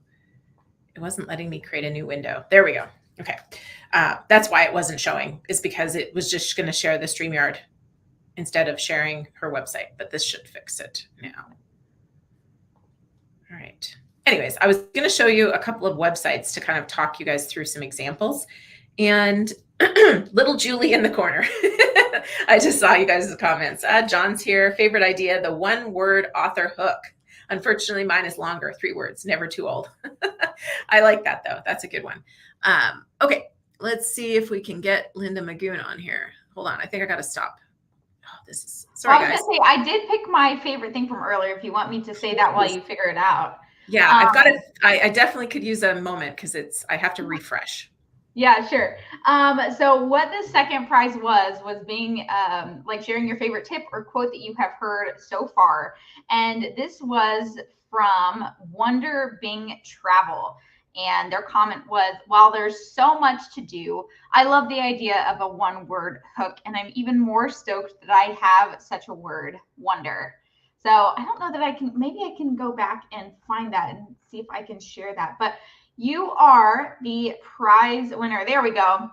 It wasn't letting me create a new window. There we go. Okay. That's why it wasn't showing, is because it was just going to share the StreamYard instead of sharing her website, but this should fix it now. All right. Anyways, I was going to show you a couple of websites to kind of talk you guys through some examples. And little Julie in the corner. I just saw you guys' comments. John's here. Favorite idea, the one-word author hook. Unfortunately, mine is longer, 3 words, never too old. I like that, though. That's a good one. Okay, let's see if we can get Linda Magoon on here. Hold on. I think I got to stop. Oh, this is sorry, guys. I was gonna say, I did pick my favorite thing from earlier. If you want me to say that while you figure it out. Yeah, I've got it. I definitely could use a moment because I have to refresh. Yeah, sure. So what the second prize was being like sharing your favorite tip or quote that you have heard so far. And this was from Wonder Bing Travel. And their comment was, while there's so much to do, I love the idea of a one-word hook. And I'm even more stoked that I have such a word, wonder. So I don't know that I can, maybe I can go back and find that and see if I can share that. But you are the prize winner. There we go.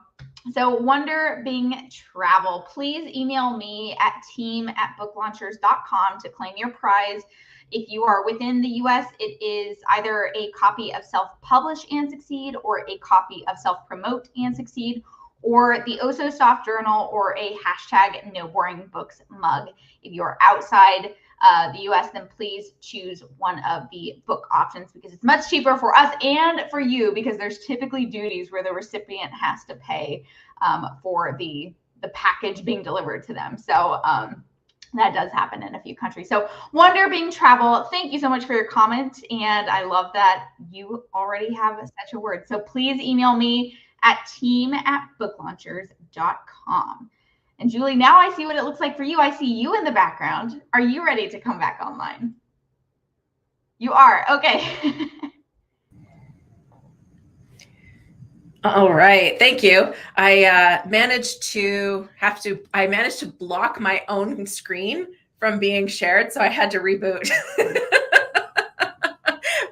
So Wonder Bing Travel, please email me at team@booklaunchers.com to claim your prize. If you are within the US, it is either a copy of Self-Publish and Succeed or a copy of Self-Promote and Succeed, or the Oh So Soft Journal, or a hashtag No Boring Books mug. If you're outside the US, then please choose one of the book options because it's much cheaper for us and for you, because there's typically duties where the recipient has to pay for the package being delivered to them. So that does happen in a few countries. So Wonder Bing Travel, thank you so much for your comment. And I love that you already have such a word. So please email me at team@booklaunchers.com. And Julie, now I see what it looks like for you. I see you in the background. Are you ready to come back online? You are. Okay. All right. Thank you. I managed to block my own screen from being shared, so I had to reboot.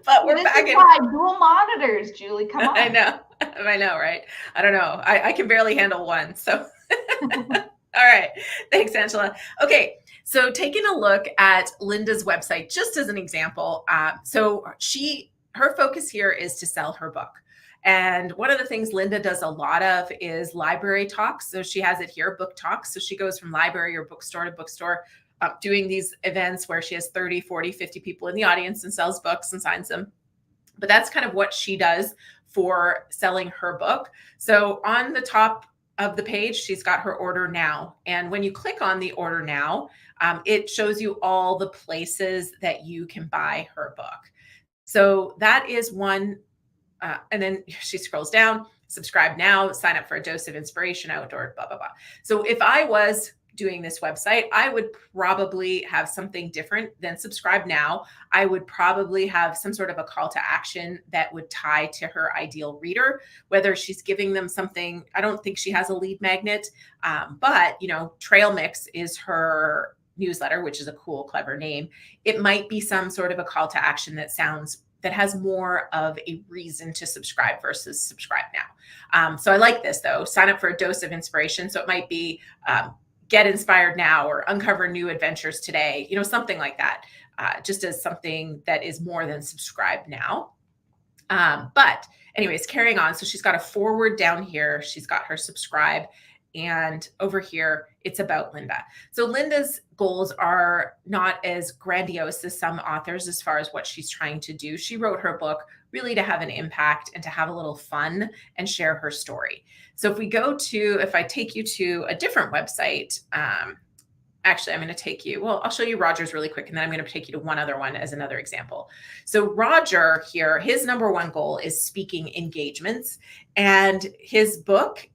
But we're back in dual monitors, Julie. Come on. I know, right? I don't know. I can barely handle one. So all right. Thanks, Angela. Okay. So taking a look at Linda's website, just as an example. So her focus here is to sell her book. And one of the things Linda does a lot of is library talks. So she has it here, book talks. So she goes from library or bookstore to bookstore, doing these events where she has 30, 40, 50 people in the audience and sells books and signs them. But that's kind of what she does for selling her book. So on the top of the page, she's got her order now. And when you click on the order now, it shows you all the places that you can buy her book. So that is one. And then she scrolls down, subscribe now, sign up for a dose of inspiration, outdoor, blah, blah, blah. So if I was doing this website, I would probably have something different than subscribe now. I would probably have some sort of a call to action that would tie to her ideal reader, whether she's giving them something. I don't think she has a lead magnet, but Trail Mix is her newsletter, which is a cool, clever name. It might be some sort of a call to action that has more of a reason to subscribe versus subscribe now. So I like this though. Sign up for a dose of inspiration. So it might be get inspired now or uncover new adventures today, something like that, just as something that is more than subscribe now. But anyways, carrying on. So she's got a forward down here. She's got her subscribe. And over here, it's about Linda. So Linda's goals are not as grandiose as some authors as far as what she's trying to do. She wrote her book really to have an impact and to have a little fun and share her story. So if I take you to a different website, actually, I'm going to take you, well, I'll show you Roger's really quick, and then I'm going to take you to one other one as another example. So Roger here, his number one goal is speaking engagements, and his book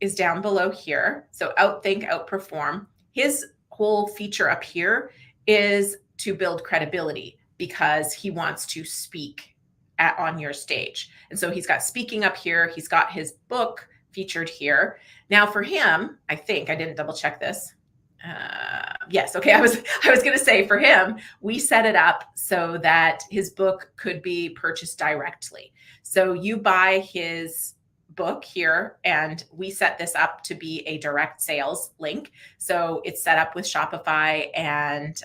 is down below here. So outthink, outperform. His whole feature up here is to build credibility because he wants to speak on your stage. And so he's got speaking up here. He's got his book featured here. Now for him, I think I didn't double check this. Yes. Okay. I was going to say for him, we set it up so that his book could be purchased directly. So you buy his book here, and we set this up to be a direct sales link. So it's set up with Shopify and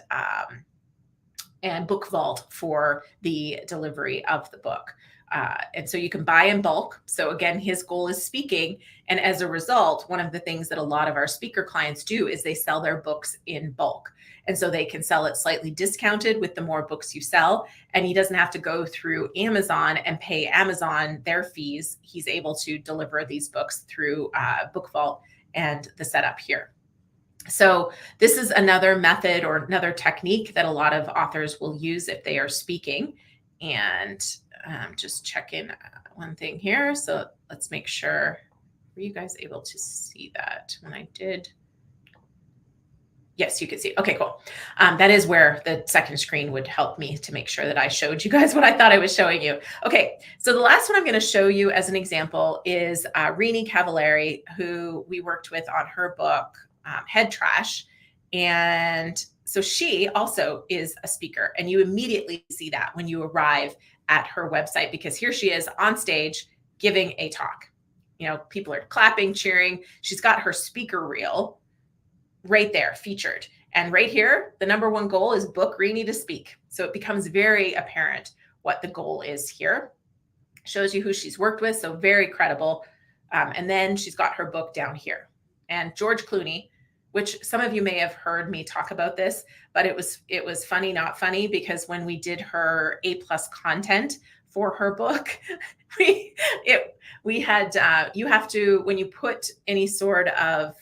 Book Vault for the delivery of the book. And so you can buy in bulk. So again, his goal is speaking. And as a result, one of the things that a lot of our speaker clients do is they sell their books in bulk. And so they can sell it slightly discounted with the more books you sell. And he doesn't have to go through Amazon and pay Amazon their fees. He's able to deliver these books through Book Vault and the setup here. So this is another method or another technique that a lot of authors will use if they are speaking. And just check in one thing here. So let's make sure, were you guys able to see that when I did? Yes, you can see. Okay, cool. That is where the second screen would help me to make sure that I showed you guys what I thought I was showing you. Okay, so the last one I'm going to show you as an example is Rini Cavallari, who we worked with on her book, Head Trash. And so she also is a speaker, and you immediately see that when you arrive at her website, because here she is on stage giving a talk. You know, people are clapping, cheering. She's got her speaker reel right there featured. And right here, the number one goal is book Rini to speak. So it becomes very apparent what the goal is here. Shows you who she's worked with, so very credible. And then she's got her book down here. And George Clooney, which some of you may have heard me talk about this, but it was funny, not funny, because when we did her A+ content for her book, we had, you have to, when you put any sort of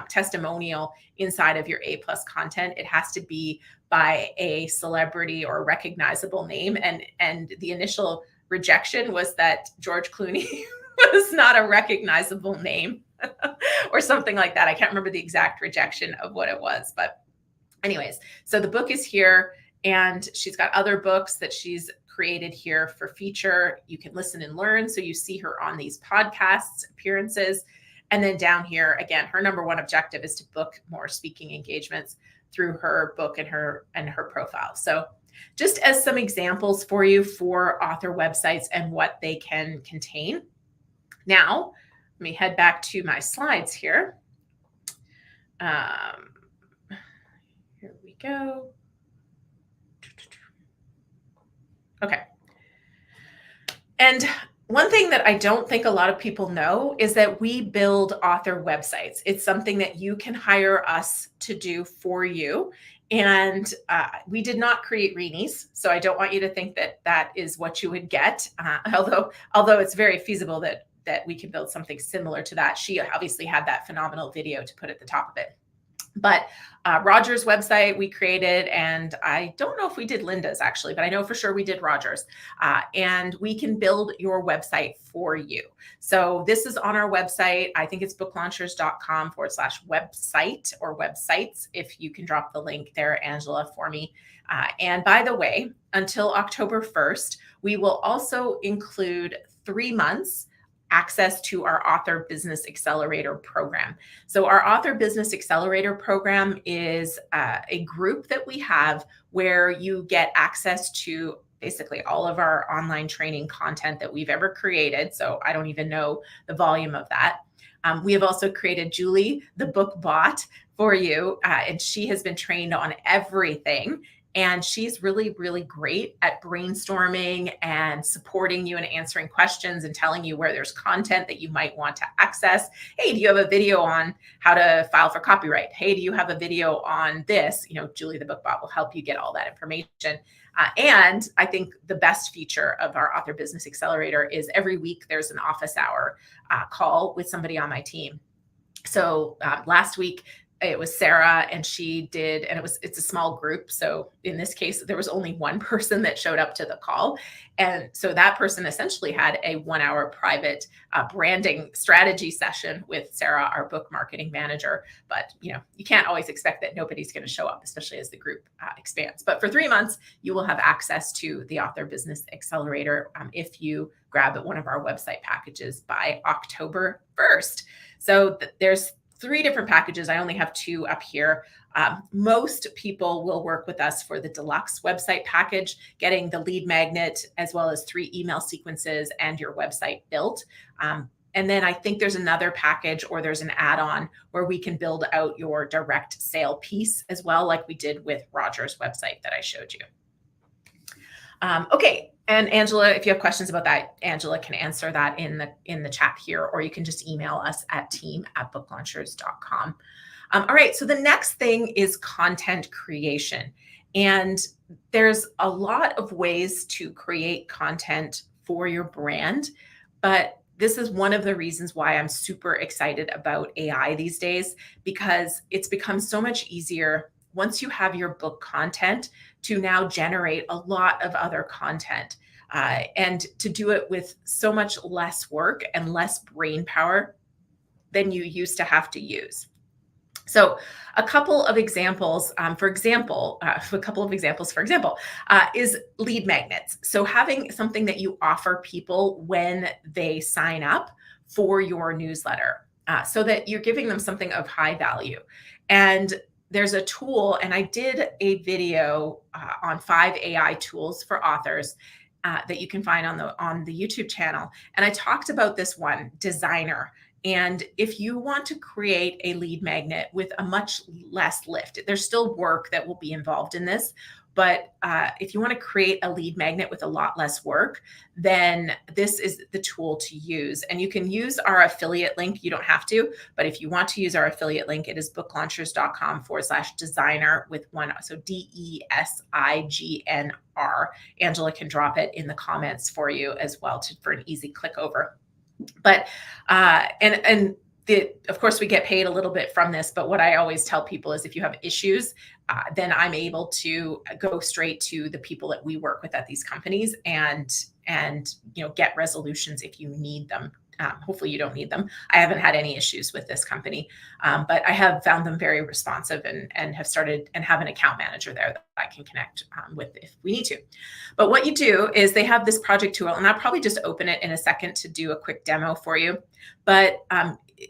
testimonial inside of your A+ content, it has to be by a celebrity or recognizable name. And the initial rejection was that George Clooney was not a recognizable name. Or something like that. I can't remember the exact rejection of what it was, but anyways, so the book is here, and she's got other books that she's created here for feature. You can listen and learn. So you see her on these podcasts appearances. And then down here, again, her number one objective is to book more speaking engagements through her book and her profile. So just as some examples for you for author websites and what they can contain. Now, let me head back to my slides here. Here we go. Okay. And one thing that I don't think a lot of people know is that we build author websites. It's something that you can hire us to do for you. And we did not create Rini's, so I don't want you to think that that is what you would get. Although it's very feasible that we can build something similar to that. She obviously had that phenomenal video to put at the top of it. But Roger's website we created, and I don't know if we did Linda's actually, but I know for sure we did Roger's. And we can build your website for you. So this is on our website. I think it's booklaunchers.com/website or websites. If you can drop the link there, Angela, for me. And by the way, until October 1st, we will also include 3 months access to our Author Business Accelerator program. So our Author Business Accelerator program is a group that we have where you get access to basically all of our online training content that we've ever created. So I don't even know the volume of that. We have also created Julie, the book bot, for you, and she has been trained on everything. And she's really, really great at brainstorming and supporting you and answering questions and telling you where there's content that you might want to access. Hey, do you have a video on how to file for copyright? Hey, do you have a video on this? Julie the Bookbot will help you get all that information. And I think the best feature of our Author Business Accelerator is every week there's an office hour call with somebody on my team. So last week it was Sarah, and she did, and it's a small group. So in this case, there was only one person that showed up to the call. And so that person essentially had a 1-hour private branding strategy session with Sarah, our book marketing manager. But you can't always expect that nobody's going to show up, especially as the group expands. But for 3 months, you will have access to the Author Business Accelerator if you grab one of our website packages by October 1st. So there's 3 different packages. I only have 2 up here. Most people will work with us for the deluxe website package, getting the lead magnet as well as 3 email sequences and your website built. And then I think there's another package, or there's an add-on where we can build out your direct sale piece as well, like we did with Roger's website that I showed you. Okay. And Angela, if you have questions about that, Angela can answer that in the chat here, or you can just email us at team@booklaunchers.com. All right. So the next thing is content creation. And there's a lot of ways to create content for your brand, but this is one of the reasons why I'm super excited about AI these days, because it's become so much easier once you have your book content to now generate a lot of other content and to do it with so much less work and less brain power than you used to have to use. So a couple of examples, for example, is lead magnets. So having something that you offer people when they sign up for your newsletter so that you're giving them something of high value. And there's a tool, and I did a video on 5 AI tools for authors that you can find on the YouTube channel. And I talked about this one, Designer. And if you want to create a lead magnet with a much less lift, there's still work that will be involved in this. But if you want to create a lead magnet with a lot less work, then this is the tool to use. And you can use our affiliate link. You don't have to, but if you want to use our affiliate link, it is booklaunchers.com/designer with one. So DESIGNR. Angela can drop it in the comments for you as well for an easy click over. But of course, we get paid a little bit from this, but what I always tell people is if you have issues, then I'm able to go straight to the people that we work with at these companies and get resolutions if you need them. Hopefully you don't need them. I haven't had any issues with this company, but I have found them very responsive and have started and have an account manager there that I can connect with if we need to. But what you do is they have this project tool, and I'll probably just open it in a second to do a quick demo for you. But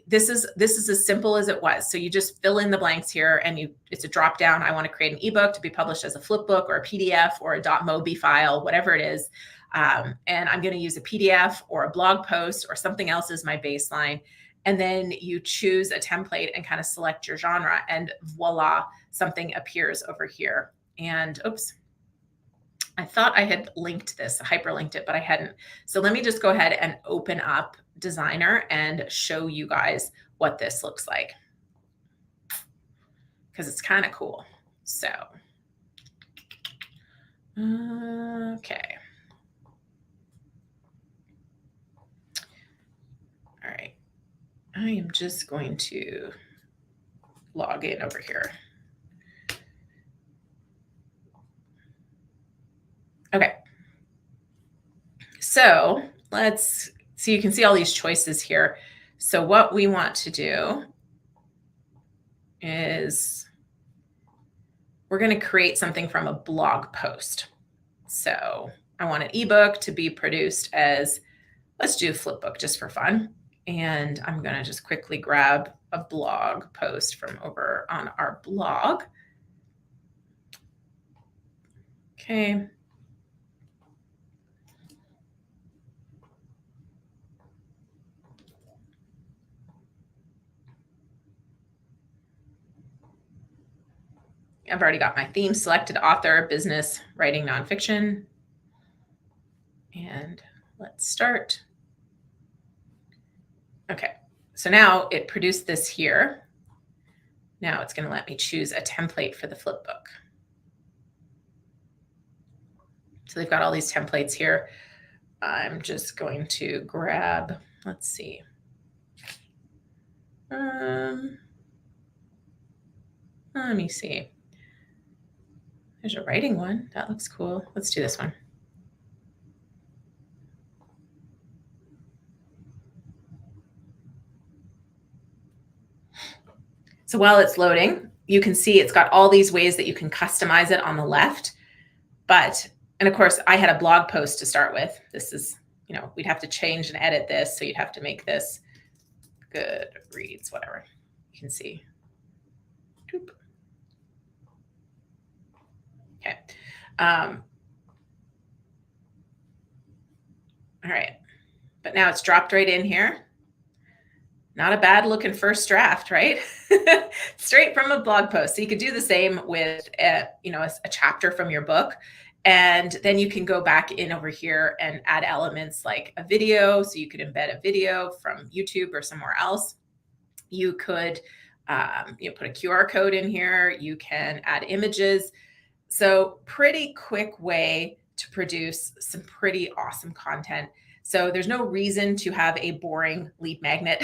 this is as simple as it was. So you just fill in the blanks here, and it's a drop down. I want to create an ebook to be published as a flip book or a PDF or a .mobi file, whatever it is. And I'm going to use a PDF or a blog post or something else as my baseline. And then you choose a template and kind of select your genre, and voila, something appears over here. And oops, I thought I had linked this, hyperlinked it, but I hadn't. So let me just go ahead and open up Designer and show you guys what this looks like, because it's kind of cool. So, okay. All right. I am just going to log in over here. Okay. So you can see all these choices here. So what we want to do is we're going to create something from a blog post. So I want an ebook to be produced as, let's do a flip book just for fun. And I'm going to just quickly grab a blog post from over on our blog. Okay. I've already got my theme selected: author, business, writing, nonfiction. And let's start. Okay, so now it produced this here. Now it's going to let me choose a template for the flip book. So they've got all these templates here. I'm just going to grab, let's see. Let me see. There's a writing one. That looks cool. Let's do this one. So while it's loading, you can see it's got all these ways that you can customize it on the left. And of course, I had a blog post to start with. This is, we'd have to change and edit this. So you'd have to make this good reads, whatever. You can see. Doop. Okay. All right. But now it's dropped right in here. Not a bad looking first draft, right? Straight from a blog post. So you could do the same with a chapter from your book. And then you can go back in over here and add elements like a video. So you could embed a video from YouTube or somewhere else. You could put a QR code in here. You can add images. So pretty quick way to produce some pretty awesome content. So there's no reason to have a boring lead magnet.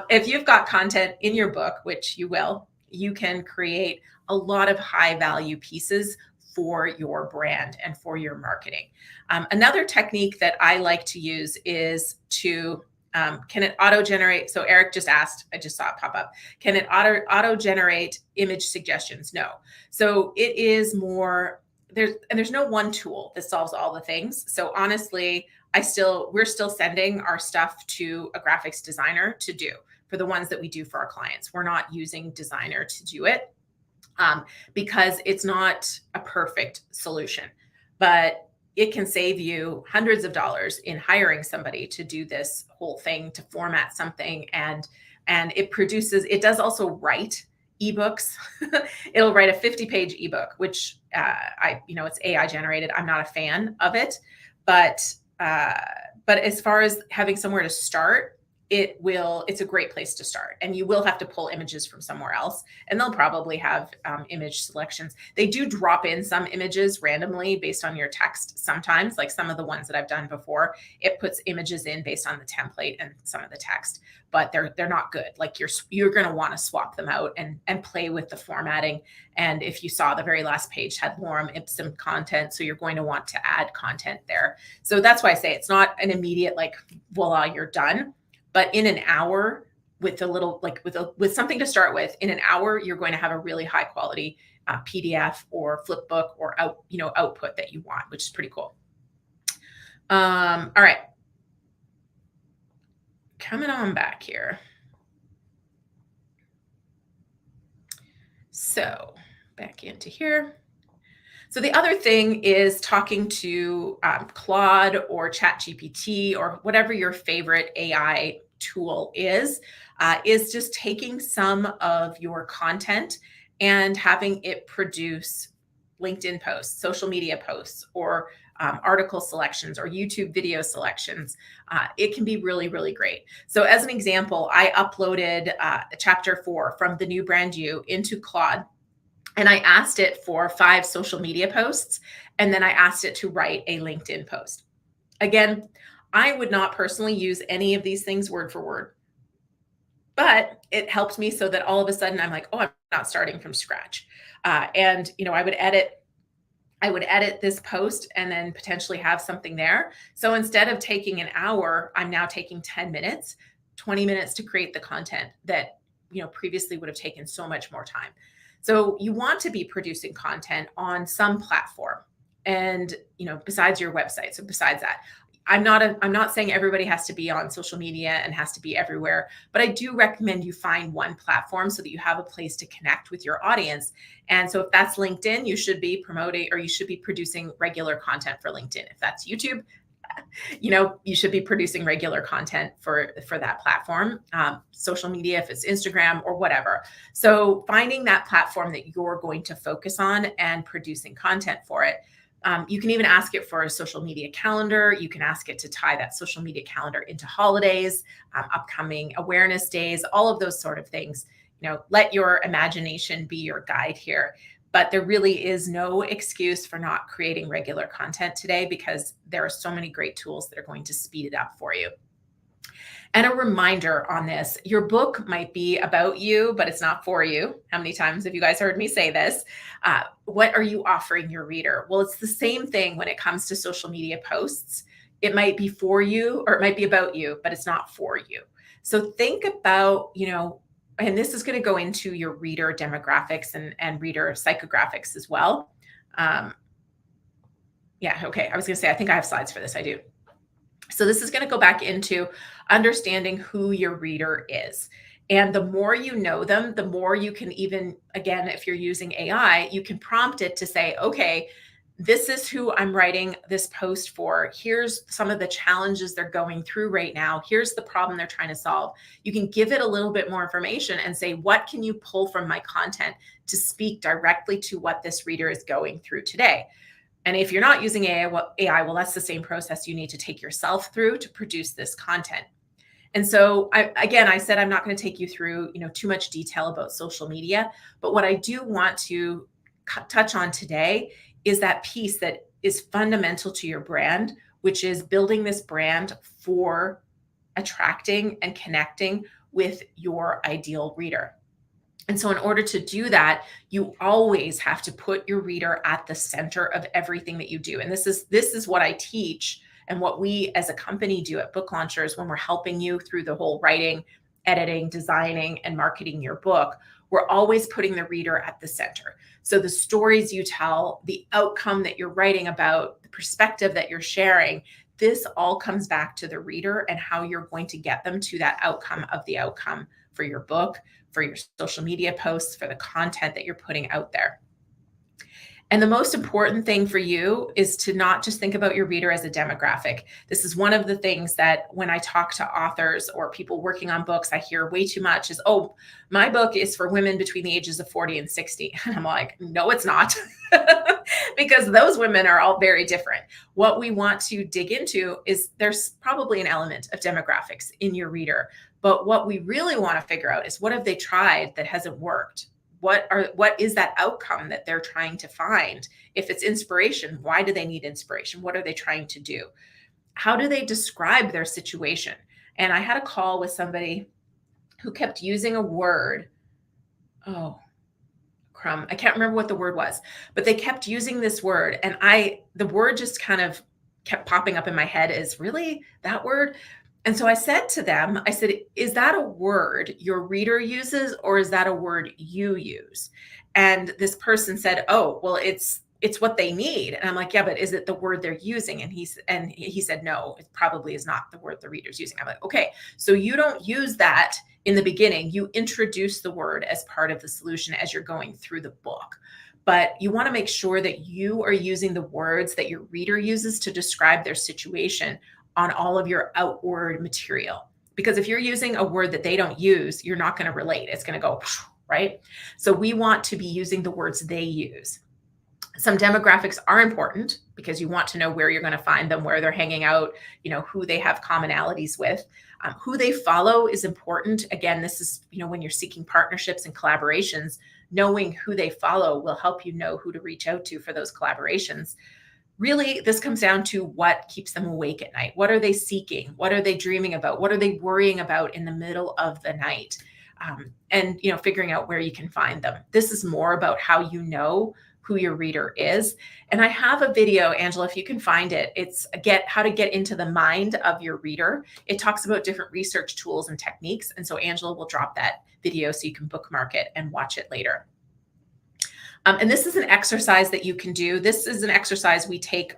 If you've got content in your book, which you will, you can create a lot of high value pieces for your brand and for your marketing. Another technique that I like to use is to, can it auto-generate? So Eric just asked, I just saw it pop up. Can it auto-generate image suggestions? No. So it is more, there's no one tool that solves all the things. So honestly, we're still sending our stuff to a graphics designer to do for the ones that we do for our clients. We're not using Designer to do it because it's not a perfect solution, but it can save you hundreds of dollars in hiring somebody to do this whole thing, to format something. And it does also write ebooks. It'll write a 50-page ebook, which it's AI generated. I'm not a fan of it, but as far as having somewhere to start, it's a great place to start. And you will have to pull images from somewhere else, and they'll probably have image selections. They do drop in some images randomly based on your text sometimes, like some of the ones that I've done before. It puts images in based on the template and some of the text, but they're not good. Like you're going to want to swap them out and play with the formatting. And if you saw, the very last page had lorem ipsum content, so you're going to want to add content there. So that's why I say it's not an immediate, like, voila, you're done. But in an hour, with with something to start with, in an hour, you're going to have a really high quality PDF or flip book or output that you want, which is pretty cool. All right, coming on back here. So back into here. So the other thing is talking to Claude or ChatGPT or whatever your favorite AI tool is just taking some of your content and having it produce LinkedIn posts, social media posts, or article selections or YouTube video selections. It can be really, really great. So as an example, I uploaded chapter 4 from The New Brand You into Claude. And I asked it for 5 social media posts, and then I asked it to write a LinkedIn post. Again, I would not personally use any of these things word for word, but it helped me so that all of a sudden I'm like, oh, I'm not starting from scratch. And I would edit this post and then potentially have something there. So instead of taking an hour, I'm now taking 10 minutes, 20 minutes to create the content that previously would have taken so much more time. So you want to be producing content on some platform, and besides your website. So besides that, I'm not saying everybody has to be on social media and has to be everywhere, but I do recommend you find one platform so that you have a place to connect with your audience. And so if that's LinkedIn, you should be promoting, or you should be producing regular content for LinkedIn. If that's YouTube, You should be producing regular content for that platform, social media, if it's Instagram or whatever. So finding that platform that you're going to focus on and producing content for it. You can even ask it for a social media calendar. You can ask it to tie that social media calendar into holidays, upcoming awareness days, all of those sort of things. Let your imagination be your guide here. But there really is no excuse for not creating regular content today, because there are so many great tools that are going to speed it up for you. And a reminder on this, your book might be about you, but it's not for you. How many times have you guys heard me say this? What are you offering your reader? Well, it's the same thing when it comes to social media posts. It might be for you or it might be about you, but it's not for you. So think about, and this is going to go into your reader demographics and reader psychographics as well. Yeah, okay. I was going to say, I think I have slides for this. I do. So this is going to go back into understanding who your reader is. And the more you know them, the more you can even, again, if you're using AI, you can prompt it to say, okay, this is who I'm writing this post for. Here's some of the challenges they're going through right now. Here's the problem they're trying to solve. You can give it a little bit more information and say, what can you pull from my content to speak directly to what this reader is going through today? And if you're not using AI, well, that's the same process you need to take yourself through to produce this content. And so I said, I'm not going to take you through, too much detail about social media, but what I do want to touch on today is that piece that is fundamental to your brand, which is building this brand for attracting and connecting with your ideal reader. And so in order to do that, you always have to put your reader at the center of everything that you do. And this is what I teach and what we as a company do at Book Launchers when we're helping you through the whole writing, editing, designing, and marketing your book. We're always putting the reader at the center. So the stories you tell, the outcome that you're writing about, the perspective that you're sharing, this all comes back to the reader and how you're going to get them to that outcome of the outcome for your book, for your social media posts, for the content that you're putting out there. And the most important thing for you is to not just think about your reader as a demographic. This is one of the things that when I talk to authors or people working on books, I hear way too much is, oh, my book is for women between the ages of 40 and 60. And I'm like, no, it's not. Because those women are all very different. What we want to dig into is there's probably an element of demographics in your reader. But what we really want to figure out is, what have they tried that hasn't worked? What is that outcome that they're trying to find? If it's inspiration, why do they need inspiration? What are they trying to do? How do they describe their situation? And I had a call with somebody who kept using a word. Oh, crumb. I can't remember what the word was, but they kept using this word. And the word just kind of kept popping up in my head as, really, that word? And so I said to them, I said, is that a word your reader uses, or is that a word you use? And this person said, oh, well, it's what they need. And I'm like, yeah, but is it the word they're using? And he said, no, it probably is not the word the reader's using. I'm like, okay, so you don't use that in the beginning. You introduce the word as part of the solution as you're going through the book. But you want to make sure that you are using the words that your reader uses to describe their situation on all of your outward material. Because if you're using a word that they don't use, you're not going to relate. It's going to go, right? So we want to be using the words they use. Some demographics are important because you want to know where you're going to find them, where they're hanging out, who they have commonalities with. Who they follow is important. Again, this is, when you're seeking partnerships and collaborations, knowing who they follow will help you know who to reach out to for those collaborations. Really, this comes down to what keeps them awake at night. What are they seeking? What are they dreaming about? What are they worrying about in the middle of the night? And figuring out where you can find them. This is more about how you know who your reader is. And I have a video, Angela, if you can find it. It's how to get into the mind of your reader. It talks about different research tools and techniques. And so Angela will drop that video so you can bookmark it and watch it later. And this is an exercise that you can do. This is an exercise we take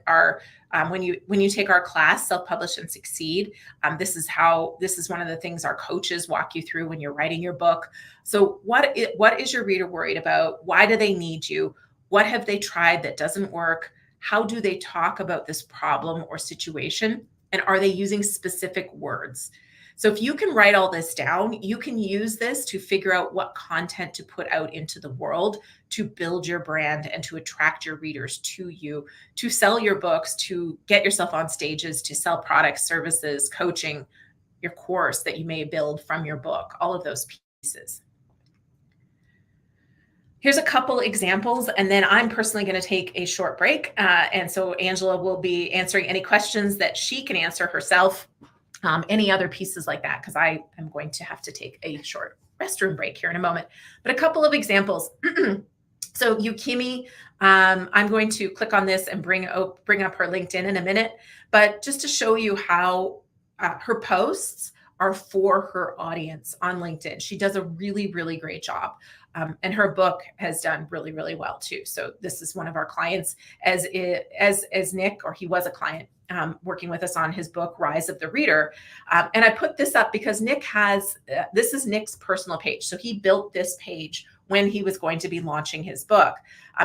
when you take our class, Self-Publish and Succeed. This is one of the things our coaches walk you through when you're writing your book. So what is your reader worried about? Why do they need you? What have they tried that doesn't work? How do they talk about this problem or situation? And are they using specific words? So if you can write all this down, you can use this to figure out what content to put out into the world to build your brand and to attract your readers to you, to sell your books, to get yourself on stages, to sell products, services, coaching, your course that you may build from your book, all of those pieces. Here's a couple examples, and then I'm personally going to take a short break. And so Angela will be answering any questions that she can answer herself, any other pieces like that, because I am going to have to take a short restroom break here in a moment. But a couple of examples. So Yukimi, I'm going to click on this and bring up her LinkedIn in a minute, but just to show you how her posts are for her audience on LinkedIn. She does a really, really great job. And her book has done really, really well too. So this is one of our clients as Nick, or he was a client working with us on his book, Rise of the Reader. And I put this up because Nick has, this is Nick's personal page. So he built this page when he was going to be launching his book.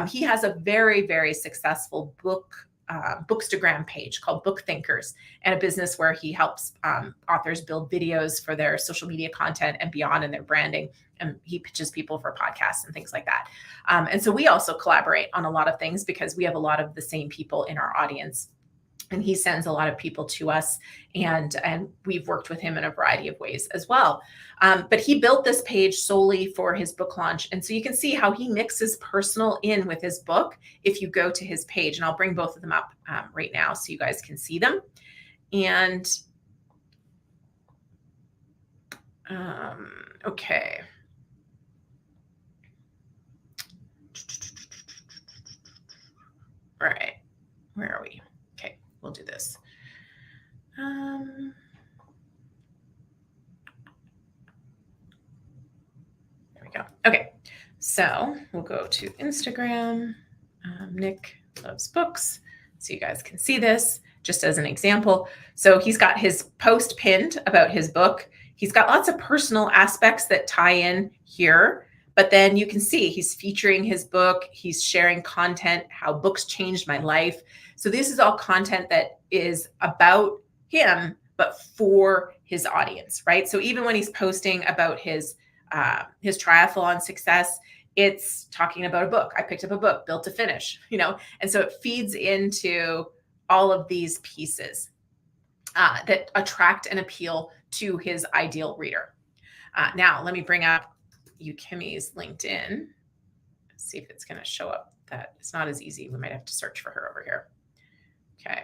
He has a very, very successful bookstagram page called Book Thinkers, and a business where he helps authors build videos for their social media content and beyond in their branding. And he pitches people for podcasts and things like that. And so we also collaborate on a lot of things because we have a lot of the same people in our audience. And he sends a lot of people to us, and we've worked with him in a variety of ways as well. But he built this page solely for his book launch. And so you can see how he mixes personal in with his book if you go to his page. And I'll bring both of them up right now so you guys can see them. And okay. All right, where are we? Okay, we'll do this. There we go. Okay, so we'll go to Instagram. Nick Loves Books. So you guys can see this just as an example. So he's got his post pinned about his book. He's got lots of personal aspects that tie in here. But then you can see he's featuring his book. He's sharing content, how books changed my life. So this is all content that is about him, but for his audience, right? So even when he's posting about his triathlon success, it's talking about a book. I picked up a book, built to finish, and so it feeds into all of these pieces that attract and appeal to his ideal reader. Now, let me bring up Yukimi's LinkedIn. Let's see if it's going to show up. That it's not as easy. We might have to search for her over here. Okay.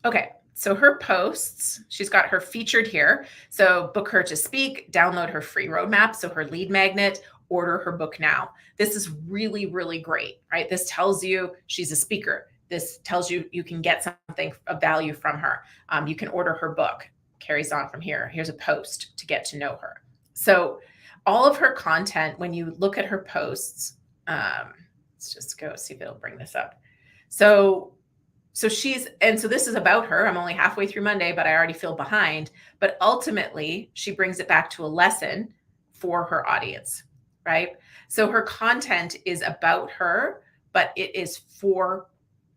Okay. So her posts, she's got her featured here. So book her to speak, download her free roadmap. So her lead magnet, order her book now. This is really, really great, right? This tells you she's a speaker. This tells you you can get something of value from her. You can order her book. Carries on from here. Here's a post to get to know her. So all of her content, when you look at her posts, let's just go see if it'll bring this up. So this is about her. I'm only halfway through Monday, but I already feel behind. But ultimately, she brings it back to a lesson for her audience, right? So her content is about her, but it is for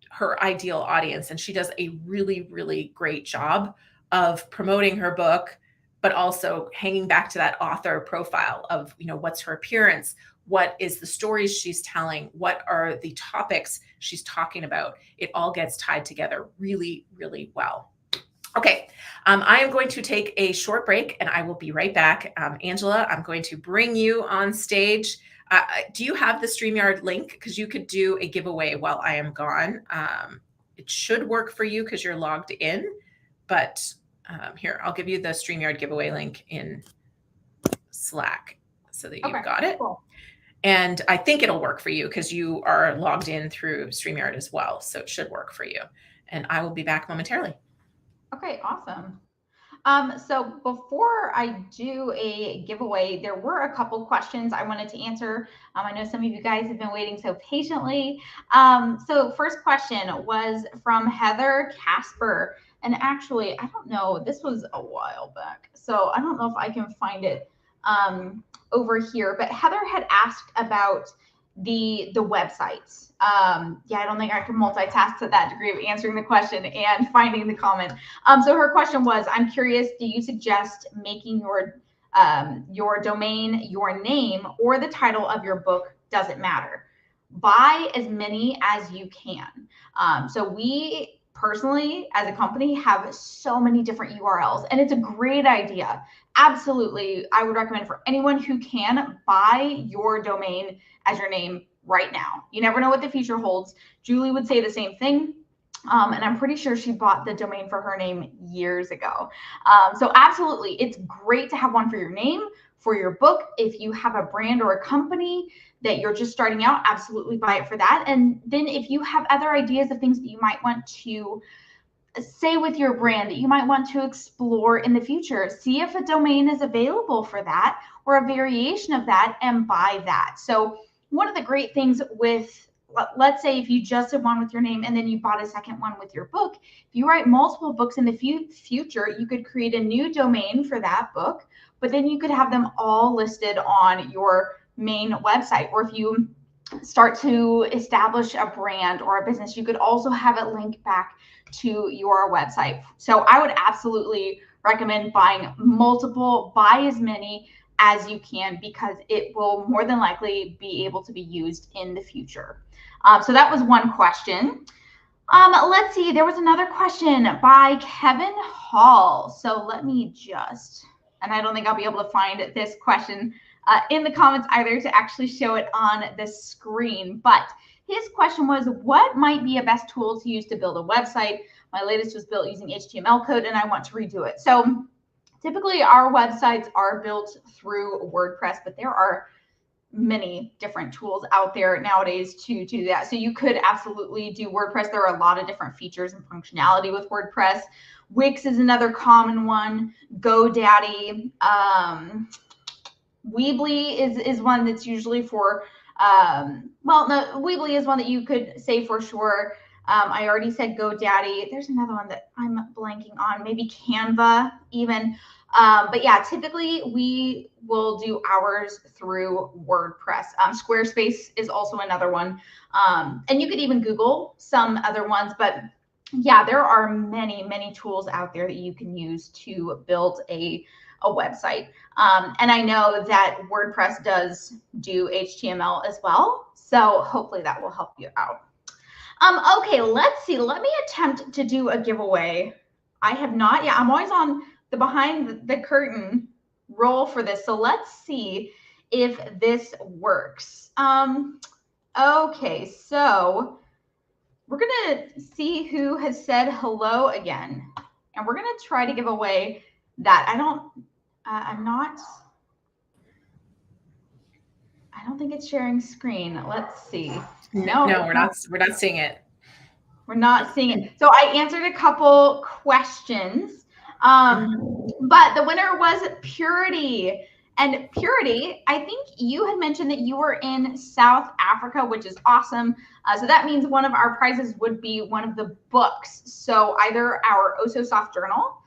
her ideal audience. And she does a really, really great job of promoting her book, but also hanging back to that author profile of, what's her appearance? What is the stories she's telling? What are the topics she's talking about? It all gets tied together really, really well. Okay, I am going to take a short break and I will be right back. Angela, I'm going to bring you on stage. Do you have the StreamYard link? Because you could do a giveaway while I am gone. It should work for you because you're logged in, but here, I'll give you the StreamYard giveaway link in Slack so that you've got it. Cool. And I think it'll work for you because you are logged in through StreamYard as well. So it should work for you. And I will be back momentarily. Okay, awesome. So before I do a giveaway, there were a couple questions I wanted to answer. I know some of you guys have been waiting so patiently. So first question was from Heather Casper. And actually, I don't know, this was a while back. So I don't know if I can find it over here, but Heather had asked about the websites. Yeah, I don't think I can multitask to that degree of answering the question and finding the comment. So her question was, I'm curious, do you suggest making your domain your name, or the title of your book doesn't matter? Buy as many as you can. So we personally, as a company, have so many different URLs, and it's a great idea. Absolutely, I would recommend for anyone who can, buy your domain as your name right now. You never know what the future holds. Julie would say the same thing. And I'm pretty sure she bought the domain for her name years ago. So absolutely, it's great to have one for your name, for your book. If you have a brand or a company that you're just starting out, absolutely buy it for that. And then if you have other ideas of things that you might want to say with your brand that you might want to explore in the future, see if a domain is available for that or a variation of that, and buy that. So one of the great things with, let's say if you just did one with your name and then you bought a second one with your book, if you write multiple books in the future, you could create a new domain for that book, but then you could have them all listed on your main website. Or if you start to establish a brand or a business, you could also have it link back to your website. So I would absolutely recommend buying multiple, buy as many as you can, because it will more than likely be able to be used in the future. So that was one question. Let's see, there was another question by Kevin Hall. So let me just, and I don't think I'll be able to find this question in the comments either to actually show it on the screen, but his question was, what might be a best tool to use to build a website? My latest was built using HTML code and I want to redo it. So typically our websites are built through WordPress, but there are many different tools out there nowadays to do that. So you could absolutely do WordPress. There are a lot of different features and functionality with WordPress. Wix is another common one. GoDaddy. Weebly is one that's usually for, well, no, Weebly is one that you could say for sure. I already said GoDaddy. There's another one that I'm blanking on, maybe Canva even. But yeah, typically we will do ours through WordPress. Squarespace is also another one. And you could even Google some other ones, but yeah, there are many, many tools out there that you can use to build a website. And I know that WordPress does do HTML as well. So hopefully that will help you out. Okay, let's see. Let me attempt to do a giveaway. I have not yet. I'm always on the behind the curtain roll for this. So let's see if this works. Okay, so we're going to see who has said hello again. And we're going to try to give away that. I don't think it's sharing screen. Let's see. No, we're not seeing it. We're not seeing it. So I answered a couple questions, but the winner was Purity. And Purity, I think you had mentioned that you were in South Africa, which is awesome. So that means one of our prizes would be one of the books. So either our Oh So Soft journal,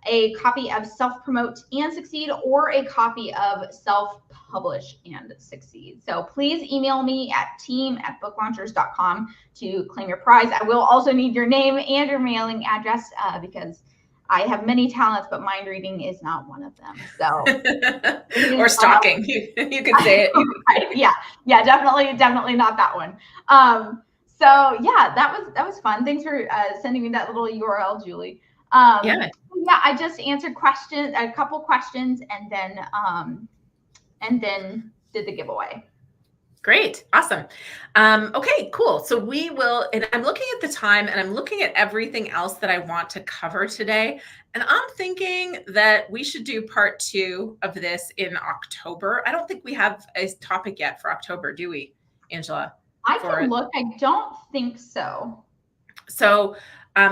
a copy of Self-Promote and Succeed, or a copy of Self-Publish and Succeed. So please email me at team@booklaunchers.com to claim your prize. I will also need your name and your mailing address because I have many talents, but mind reading is not one of them. So or stalking, you could say it. Right. Yeah, definitely not that one. So yeah, that was fun. Thanks for sending me that little URL, Julie. Yeah, I just answered a couple questions, and then did the giveaway. Great. Awesome. Okay, cool. So we will, and I'm looking at the time and I'm looking at everything else that I want to cover today. And I'm thinking that we should do part 2 of this in October. I don't think we have a topic yet for October, do we, Angela? I can look. I don't think so. So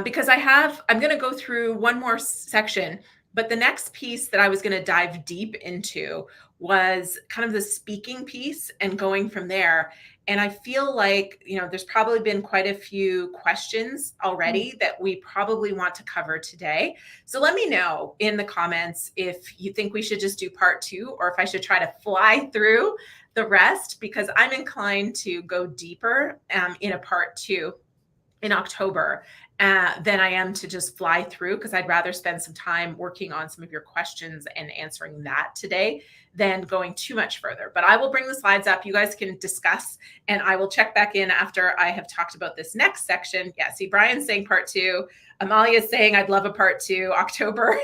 because I'm going to go through one more section, but the next piece that I was going to dive deep into was kind of the speaking piece and going from there. And I feel like, there's probably been quite a few questions already that we probably want to cover today. So let me know in the comments if you think we should just do part 2 or if I should try to fly through the rest, because I'm inclined to go deeper in a part 2 in October than I am to just fly through, because I'd rather spend some time working on some of your questions and answering that today than going too much further. But I will bring the slides up. You guys can discuss, and I will check back in after I have talked about this next section. Yeah, see, Brian's saying part 2. Amalia's saying I'd love a part 2, October.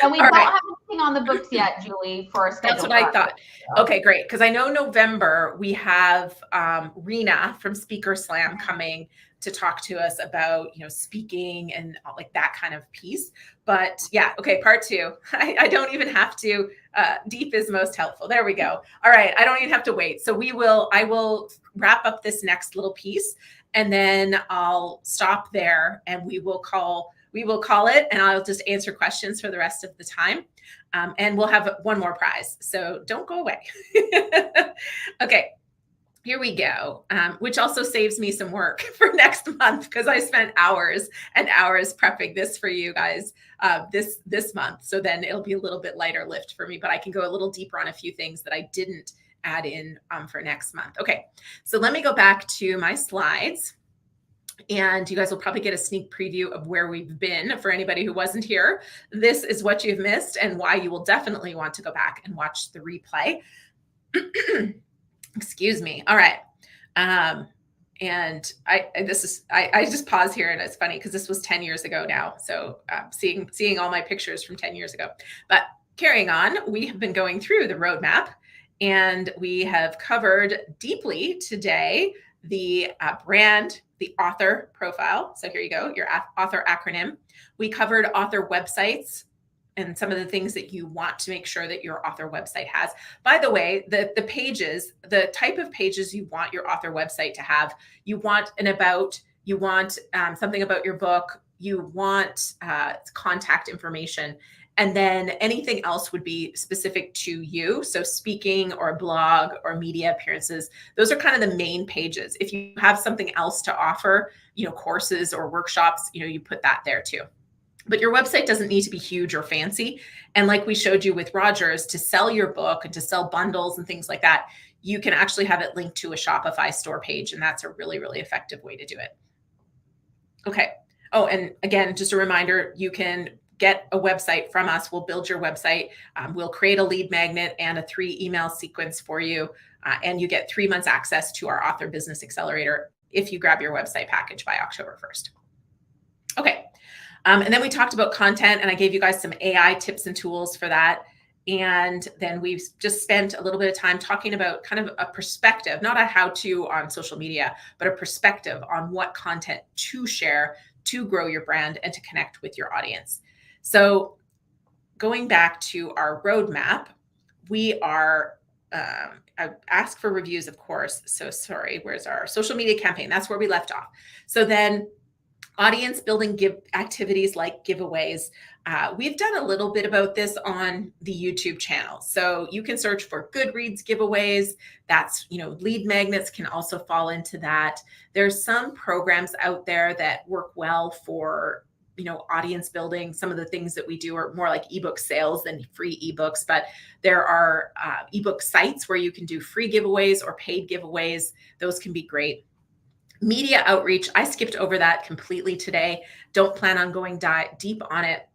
And we don't have anything on the books yet, Julie, for a schedule. That's what I thought. Okay, great. Because I know November we have Rena from Speaker Slam coming to talk to us about, speaking and like that kind of piece. But yeah, okay, part 2. I don't even have to. Deep is most helpful. There we go. All right, I don't even have to wait. So I will wrap up this next little piece, and then I'll stop there, and we will call it, and I'll just answer questions for the rest of the time. And we'll have one more prize. So don't go away. Okay, here we go, which also saves me some work for next month, because I spent hours and hours prepping this for you guys this month. So then it'll be a little bit lighter lift for me, but I can go a little deeper on a few things that I didn't add in for next month. Okay, so let me go back to my slides. And you guys will probably get a sneak preview of where we've been. For anybody who wasn't here, this is what you've missed and why you will definitely want to go back and watch the replay. Excuse me. All right. And I just pause here, and it's funny because this was 10 years ago now. So seeing all my pictures from 10 years ago. But carrying on, we have been going through the roadmap, and we have covered deeply today the brand, the author profile. So here you go, your author acronym. We covered author websites and some of the things that you want to make sure that your author website has. By the way, the pages, the type of pages you want your author website to have, you want an about, you want something about your book, you want contact information, and then anything else would be specific to you. So speaking or a blog or media appearances, those are kind of the main pages. If you have something else to offer, courses or workshops, you put that there too. But your website doesn't need to be huge or fancy. And like we showed you with Rogers, to sell your book and to sell bundles and things like that, you can actually have it linked to a Shopify store page. And that's a really, really effective way to do it. Okay. Oh, and again, just a reminder, you can get a website from us. We'll build your website. We'll create a lead magnet and a 3 email sequence for you. And you get 3 months access to our Author Business Accelerator if you grab your website package by October 1st. Okay. And then we talked about content, and I gave you guys some AI tips and tools for that. And then we've just spent a little bit of time talking about kind of a perspective, not a how-to on social media, but a perspective on what content to share to grow your brand and to connect with your audience. So going back to our roadmap, we are, I asked for reviews, of course. So sorry, where's our social media campaign? That's where we left off. So then audience building activities like giveaways. We've done a little bit about this on the YouTube channel. So you can search for Goodreads giveaways. That's, lead magnets can also fall into that. There's some programs out there that work well for, audience building. Some of the things that we do are more like ebook sales than free ebooks, but there are ebook sites where you can do free giveaways or paid giveaways. Those can be great. Media outreach, I skipped over that completely today. Don't plan on going deep on it.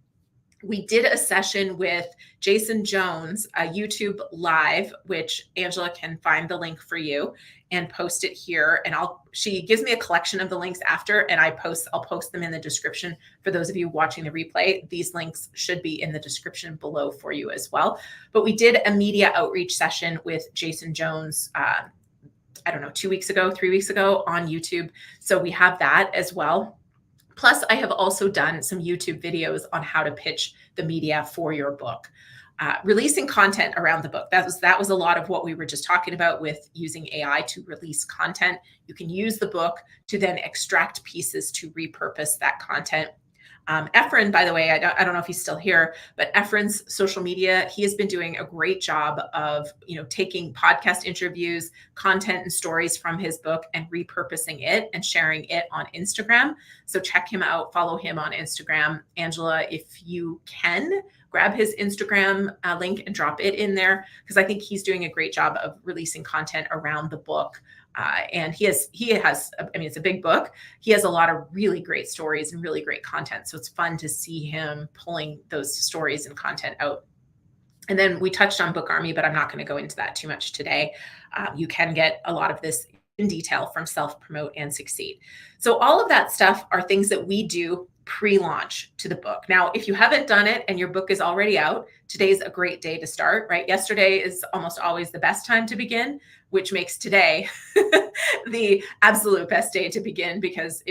We did a session with Jason Jones, a YouTube live, which Angela can find the link for you and post it here. And she gives me a collection of the links after, and I'll post them in the description for those of you watching the replay. These links should be in the description below for you as well. But we did a media outreach session with Jason Jones, 2 weeks ago, 3 weeks ago on YouTube. So we have that as well. Plus, I have also done some YouTube videos on how to pitch the media for your book. Releasing content around the book. That was a lot of what we were just talking about with using AI to release content. You can use the book to then extract pieces to repurpose that content. Efren, by the way, I don't know if he's still here, but Efren's social media, he has been doing a great job of, taking podcast interviews, content and stories from his book and repurposing it and sharing it on Instagram. So check him out, follow him on Instagram. Angela, if you can, grab his Instagram link and drop it in there, because I think he's doing a great job of releasing content around the book. And he has, I mean, it's a big book. He has a lot of really great stories and really great content. So it's fun to see him pulling those stories and content out. And then we touched on Book Army, but I'm not going to go into that too much today. You can get a lot of this in detail from Self Promote and Succeed. So all of that stuff are things that we do pre-launch to the book. Now, if you haven't done it and your book is already out, today's a great day to start, right? Yesterday is almost always the best time to begin, which makes today the absolute best day to begin, because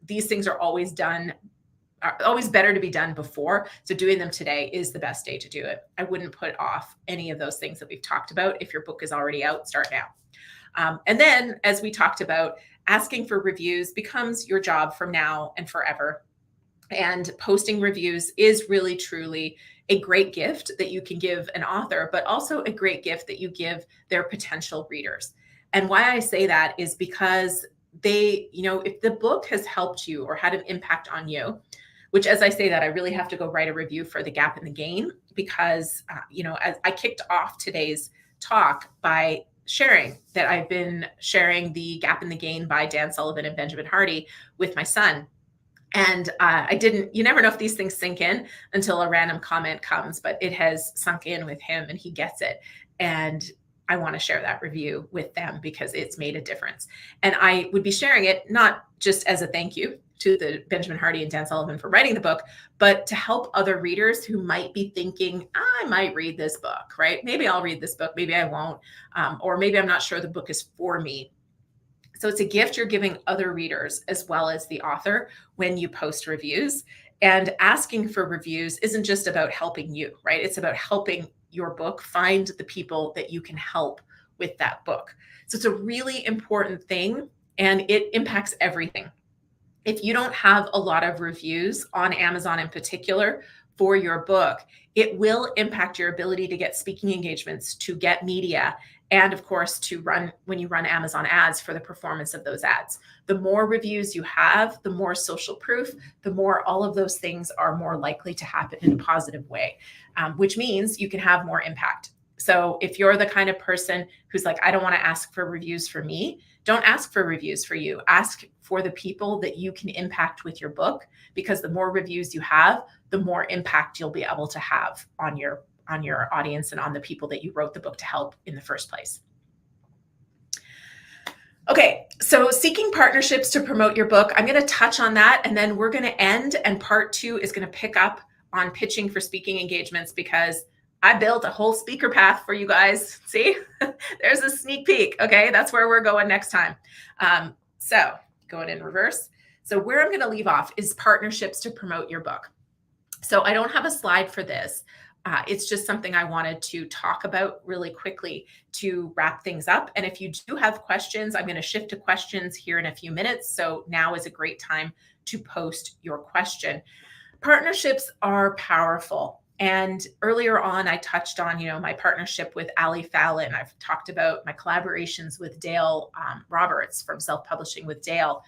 these things are always better to be done before. So doing them today is the best day to do it. I wouldn't put off any of those things that we've talked about. If your book is already out, start now. And then, as we talked about, asking for reviews becomes your job from now and forever. And posting reviews is really, truly a great gift that you can give an author, but also a great gift that you give their potential readers. And why I say that is because if the book has helped you or had an impact on you, which, as I say that, I really have to go write a review for The Gap and the Gain, because, as I kicked off today's talk by sharing that I've been sharing The Gap and the Gain by Dan Sullivan and Benjamin Hardy with my son. And you never know if these things sink in until a random comment comes, but it has sunk in with him and he gets it. And I want to share that review with them because it's made a difference. And I would be sharing it not just as a thank you to the Benjamin Hardy and Dan Sullivan for writing the book, but to help other readers who might be thinking, I might read this book, right? Maybe I'll read this book, maybe I won't, or maybe I'm not sure the book is for me. So it's a gift you're giving other readers as well as the author when you post reviews. And asking for reviews isn't just about helping you, right? It's about helping your book find the people that you can help with that book. So it's a really important thing, and it impacts everything. If you don't have a lot of reviews on Amazon in particular for your book, it will impact your ability to get speaking engagements, to get media, and of course, when you run Amazon ads, for the performance of those ads. The more reviews you have, the more social proof, the more all of those things are more likely to happen in a positive way, which means you can have more impact. So if you're the kind of person who's like, I don't want to ask for reviews for me, don't ask for reviews for you. Ask for the people that you can impact with your book, because the more reviews you have, the more impact you'll be able to have on your audience and on the people that you wrote the book to help in the first place. Okay, so seeking partnerships to promote your book, I'm going to touch on that, and then we're going to end, and part 2 is going to pick up on pitching for speaking engagements, because I built a whole speaker path for you guys. See, there's a sneak peek. Okay, that's where we're going next time. So going in reverse. So where I'm going to leave off is partnerships to promote your book. So I don't have a slide for this. It's just something I wanted to talk about really quickly to wrap things up. And if you do have questions, I'm going to shift to questions here in a few minutes. So now is a great time to post your question. Partnerships are powerful. And earlier on, I touched on, my partnership with Ali Fallon. I've talked about my collaborations with Dale Roberts from Self-Publishing with Dale.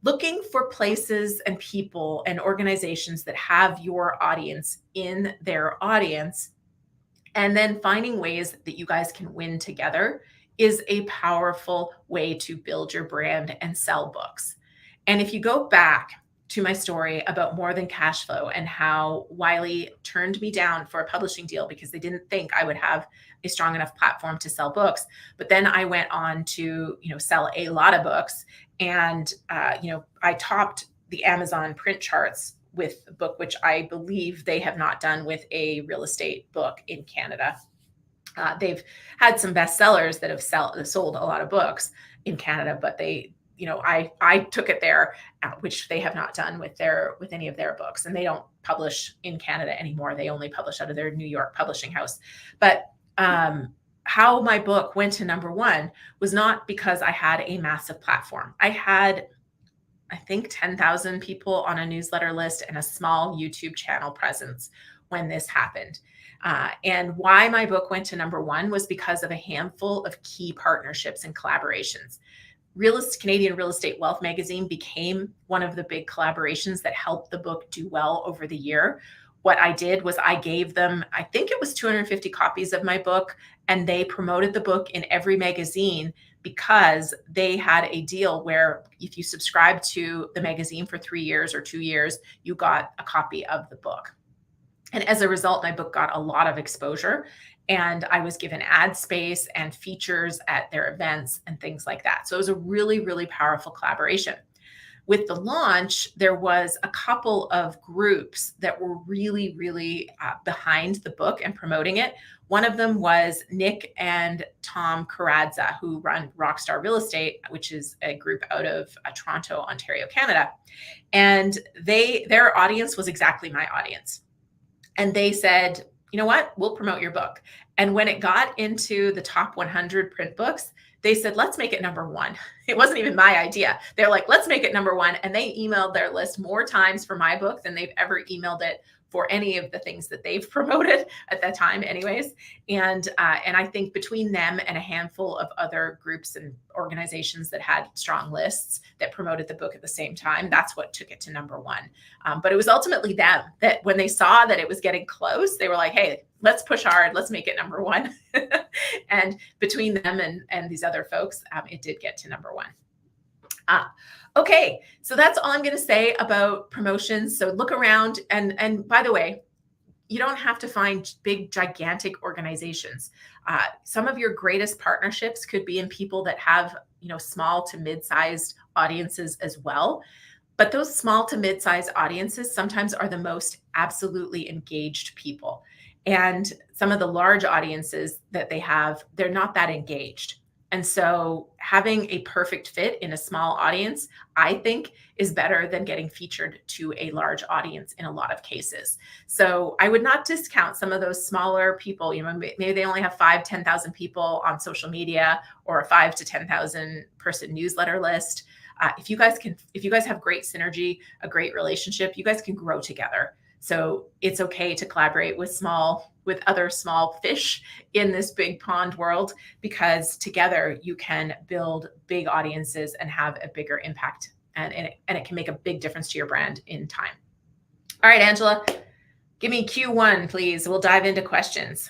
Looking for places and people and organizations that have your audience in their audience, and then finding ways that you guys can win together, is a powerful way to build your brand and sell books. And if you go back to my story about More Than Cash Flow and how Wiley turned me down for a publishing deal because they didn't think I would have a strong enough platform to sell books. But then I went on to, sell a lot of books. And, I topped the Amazon print charts with a book, which I believe they have not done with a real estate book in Canada. They've had some bestsellers that have sold a lot of books in Canada, but I took it there, which they have not done with any of their books, and they don't publish in Canada anymore. They only publish out of their New York publishing house. But how my book went to #1 was not because I had a massive platform. I had I think 10,000 people on a newsletter list and a small YouTube channel presence when this happened. And why my book went to number one was because of a handful of key partnerships and collaborations. Canadian Real Estate Wealth magazine became one of the big collaborations that helped the book do well over the year. What I did was I gave them, I think it was 250 copies of my book, and they promoted the book in every magazine because they had a deal where if you subscribed to the magazine for 3 years or 2 years, you got a copy of the book. And as a result, my book got a lot of exposure, and I was given ad space and features at their events and things like that. So it was a really, really powerful collaboration. With the launch, there was a couple of groups that were really, really behind the book and promoting it. One of them was Nick and Tom Karadza, who run Rockstar Real Estate, which is a group out of Toronto, Ontario, Canada. And their audience was exactly my audience. And they said, you know what, we'll promote your book. And when it got into the top 100 print books, they said, let's make it number one. It wasn't even my idea. They're like, let's make it number one. And they emailed their list more times for my book than they've ever emailed it for any of the things that they've promoted at that time anyways. And I think between them and a handful of other groups and organizations that had strong lists that promoted the book at the same time, that's what took it to number one. But it was ultimately them that when they saw that it was getting close, they were like, hey, let's push hard. Let's make it number one. And between them and these other folks, it did get to number one. Okay, so that's all I'm going to say about promotions. So look around, and by the way, you don't have to find big, gigantic organizations. Some of your greatest partnerships could be in people that have, small to mid-sized audiences as well. But those small to mid-sized audiences sometimes are the most absolutely engaged people. And some of the large audiences that they have, they're not that engaged. And so having a perfect fit in a small audience, I think, is better than getting featured to a large audience in a lot of cases. So I would not discount some of those smaller people. Maybe they only have 5,000, 10,000 people on social media, or a 5,000 to 10,000 person newsletter list. If you guys have great synergy, a great relationship, you guys can grow together. So it's okay to collaborate with other small fish in this big pond world, because together you can build big audiences and have a bigger impact, and it can make a big difference to your brand in time. All right, Angela, give me Q1, please. We'll dive into questions.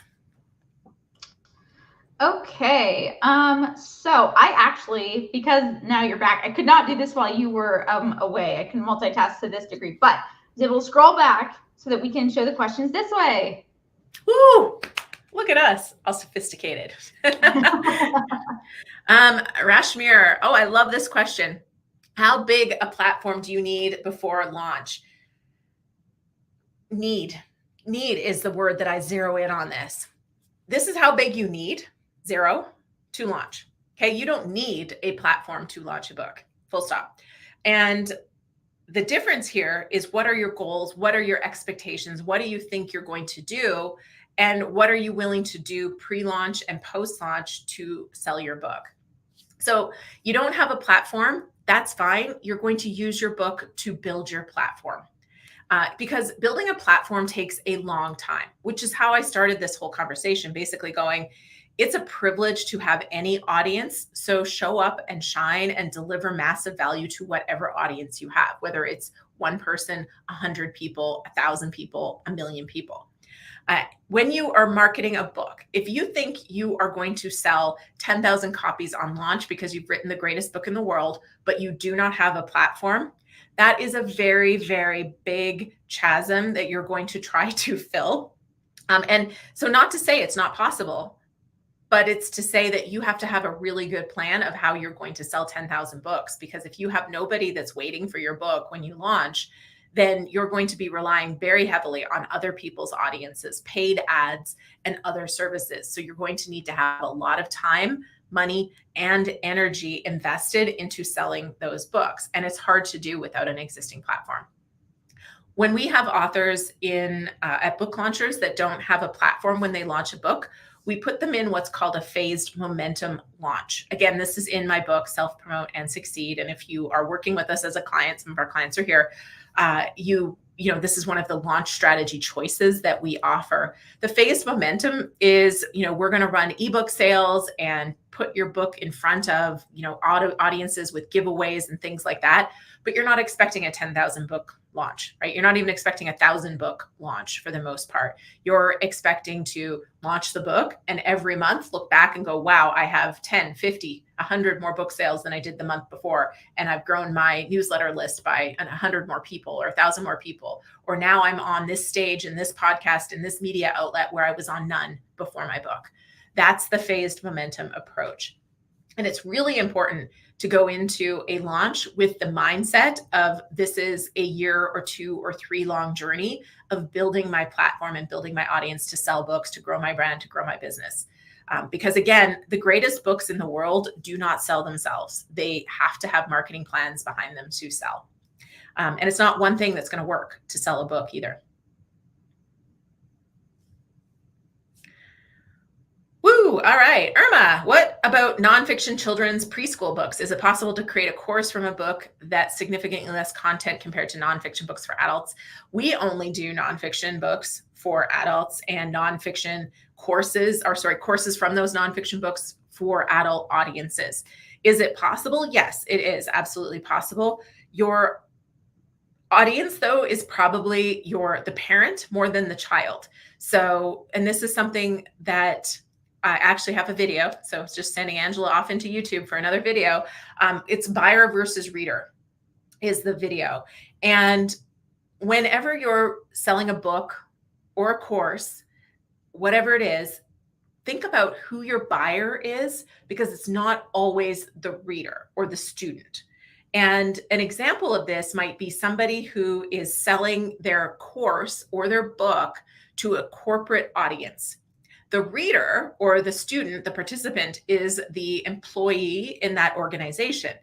Okay. So I actually, because now you're back, I could not do this while you were away. I can multitask to this degree, but we'll scroll back so that we can show the questions this way. Woo! Look at us, all sophisticated. Rashmir, oh, I love this question. How big a platform do you need before launch? Need is the word that I zero in on this. This is how big you need, 0, to launch. Okay, you don't need a platform to launch a book, full stop. And the difference here is, what are your goals? What are your expectations? What do you think you're going to do? And what are you willing to do pre-launch and post-launch to sell your book? So you don't have a platform, that's fine. You're going to use your book to build your platform. Because building a platform takes a long time, which is how I started this whole conversation, basically going, it's a privilege to have any audience. So show up and shine and deliver massive value to whatever audience you have, whether it's one person, 100 people, 1,000 people, 1,000,000 people. When you are marketing a book, if you think you are going to sell 10,000 copies on launch because you've written the greatest book in the world, but you do not have a platform, that is a very, very big chasm that you're going to try to fill. And so, not to say it's not possible, but it's to say that you have to have a really good plan of how you're going to sell 10,000 books. Because if you have nobody that's waiting for your book when you launch, then you're going to be relying very heavily on other people's audiences, paid ads, and other services. So you're going to need to have a lot of time, money, and energy invested into selling those books. And it's hard to do without an existing platform. When we have authors at book launchers that don't have a platform when they launch a book, we put them in what's called a phased momentum launch. Again, this is in my book, Self Promote and Succeed. And if you are working with us as a client, some of our clients are here, this is one of the launch strategy choices that we offer. The phased momentum is, we're going to run ebook sales and put your book in front of, audiences with giveaways and things like that. But you're not expecting a 10,000 book launch, right? You're not even expecting 1,000 book launch for the most part. You're expecting to launch the book and every month look back and go, wow, I have 10, 50, 100 more book sales than I did the month before. And I've grown my newsletter list by 100 more people or 1,000 more people. Or now I'm on this stage in this podcast in this media outlet where I was on none before my book. That's the phased momentum approach. And it's really important to go into a launch with the mindset of this is a year or 2 or 3 long journey of building my platform and building my audience to sell books, to grow my brand, to grow my business. Because again, the greatest books in the world do not sell themselves. They have to have marketing plans behind them to sell. And it's not one thing that's going to work to sell a book either. Woo! All right. Irma, what about nonfiction children's preschool books? Is it possible to create a course from a book that's significantly less content compared to nonfiction books for adults? We only do nonfiction books for adults and courses from those nonfiction books for adult audiences. Is it possible? Yes, it is absolutely possible. Your audience, though, is probably the parent more than the child. So, and this is something that I actually have a video. So it's just sending Angela off into YouTube for another video. It's buyer versus reader is the video. And whenever you're selling a book or a course, whatever it is, think about who your buyer is, because it's not always the reader or the student. And an example of this might be somebody who is selling their course or their book to a corporate audience. The reader or the student, the participant, is the employee in that organization.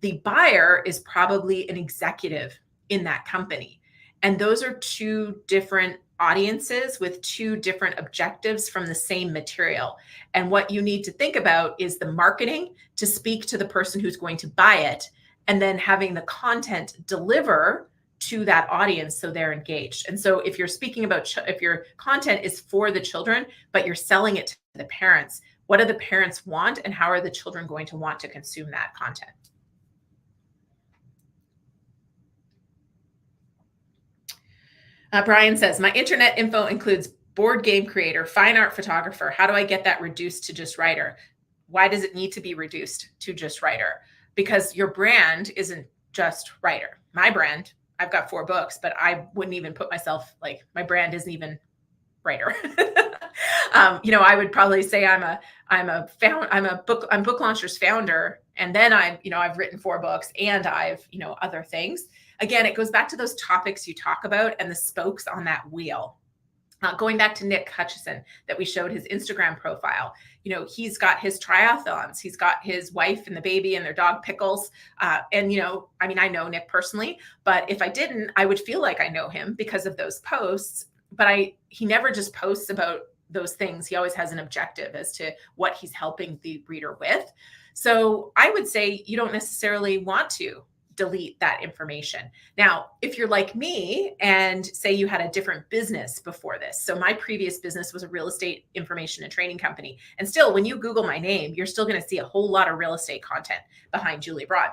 The buyer is probably an executive in that company. And those are 2 different audiences with 2 different objectives from the same material. And what you need to think about is the marketing to speak to the person who's going to buy it, and then having the content deliver to that audience so they're engaged. And so if you're speaking about, if your content is for the children, but you're selling it to the parents, what do the parents want and how are the children going to want to consume that content? Brian says, my internet info includes board game creator, fine art photographer. How do I get that reduced to just writer? Why does it need to be reduced to just writer? Because your brand isn't just writer. My brand, I've got 4 books, but I wouldn't even put myself, like, my brand isn't even writer. I would probably say I'm Book Launcher's founder, and then I've written 4 books and I've other things. Again, it goes back to those topics you talk about and the spokes on that wheel. Going back to Nick Hutchison that we showed his Instagram profile, he's got his triathlons, he's got his wife and the baby and their dog Pickles. And, I know Nick personally, but if I didn't, I would feel like I know him because of those posts. But he never just posts about those things. He always has an objective as to what he's helping the reader with. So I would say you don't necessarily want to delete that information. Now, if you're like me and say you had a different business before this. So my previous business was a real estate information and training company. And still, when you Google my name, you're still going to see a whole lot of real estate content behind Julie Broad.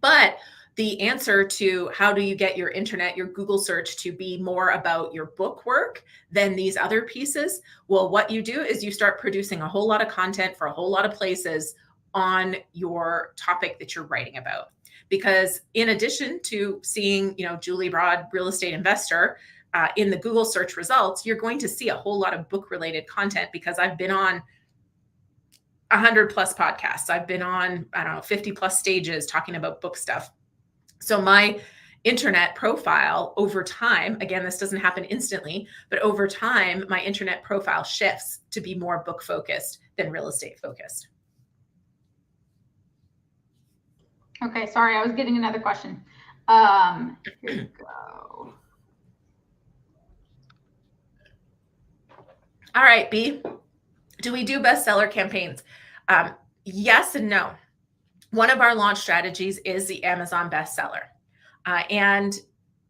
But the answer to how do you get your internet, your Google search to be more about your book work than these other pieces? Well, what you do is you start producing a whole lot of content for a whole lot of places on your topic that you're writing about. Because in addition to seeing, Julie Broad, real estate investor, in the Google search results, you're going to see a whole lot of book related content because I've been on 100 plus podcasts. I've been on, 50 plus stages talking about book stuff. So my internet profile over time, again, this doesn't happen instantly, but over time, my internet profile shifts to be more book focused than real estate focused. Okay, sorry, I was getting another question. Here we go. All right, B. Do we do bestseller campaigns? Yes and no. One of our launch strategies is the Amazon bestseller. And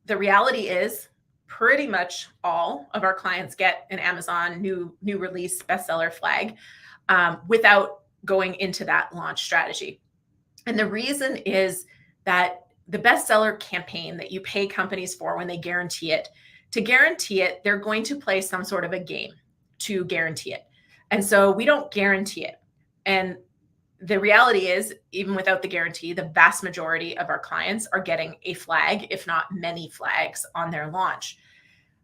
the reality is pretty much all of our clients get an Amazon new release bestseller flag without going into that launch strategy. And the reason is that the bestseller campaign that you pay companies for when they guarantee it, to guarantee it, they're going to play some sort of a game to guarantee it. And so we don't guarantee it. And the reality is, even without the guarantee, the vast majority of our clients are getting a flag, if not many flags, on their launch.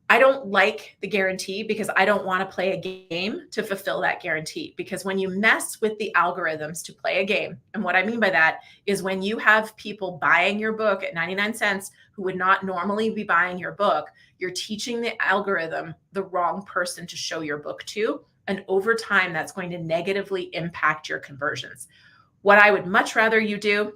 I don't like the guarantee because I don't want to play a game to fulfill that guarantee. Because when you mess with the algorithms to play a game, and what I mean by that is when you have people buying your book at 99 cents who would not normally be buying your book, you're teaching the algorithm the wrong person to show your book to. And over time, that's going to negatively impact your conversions. What I would much rather you do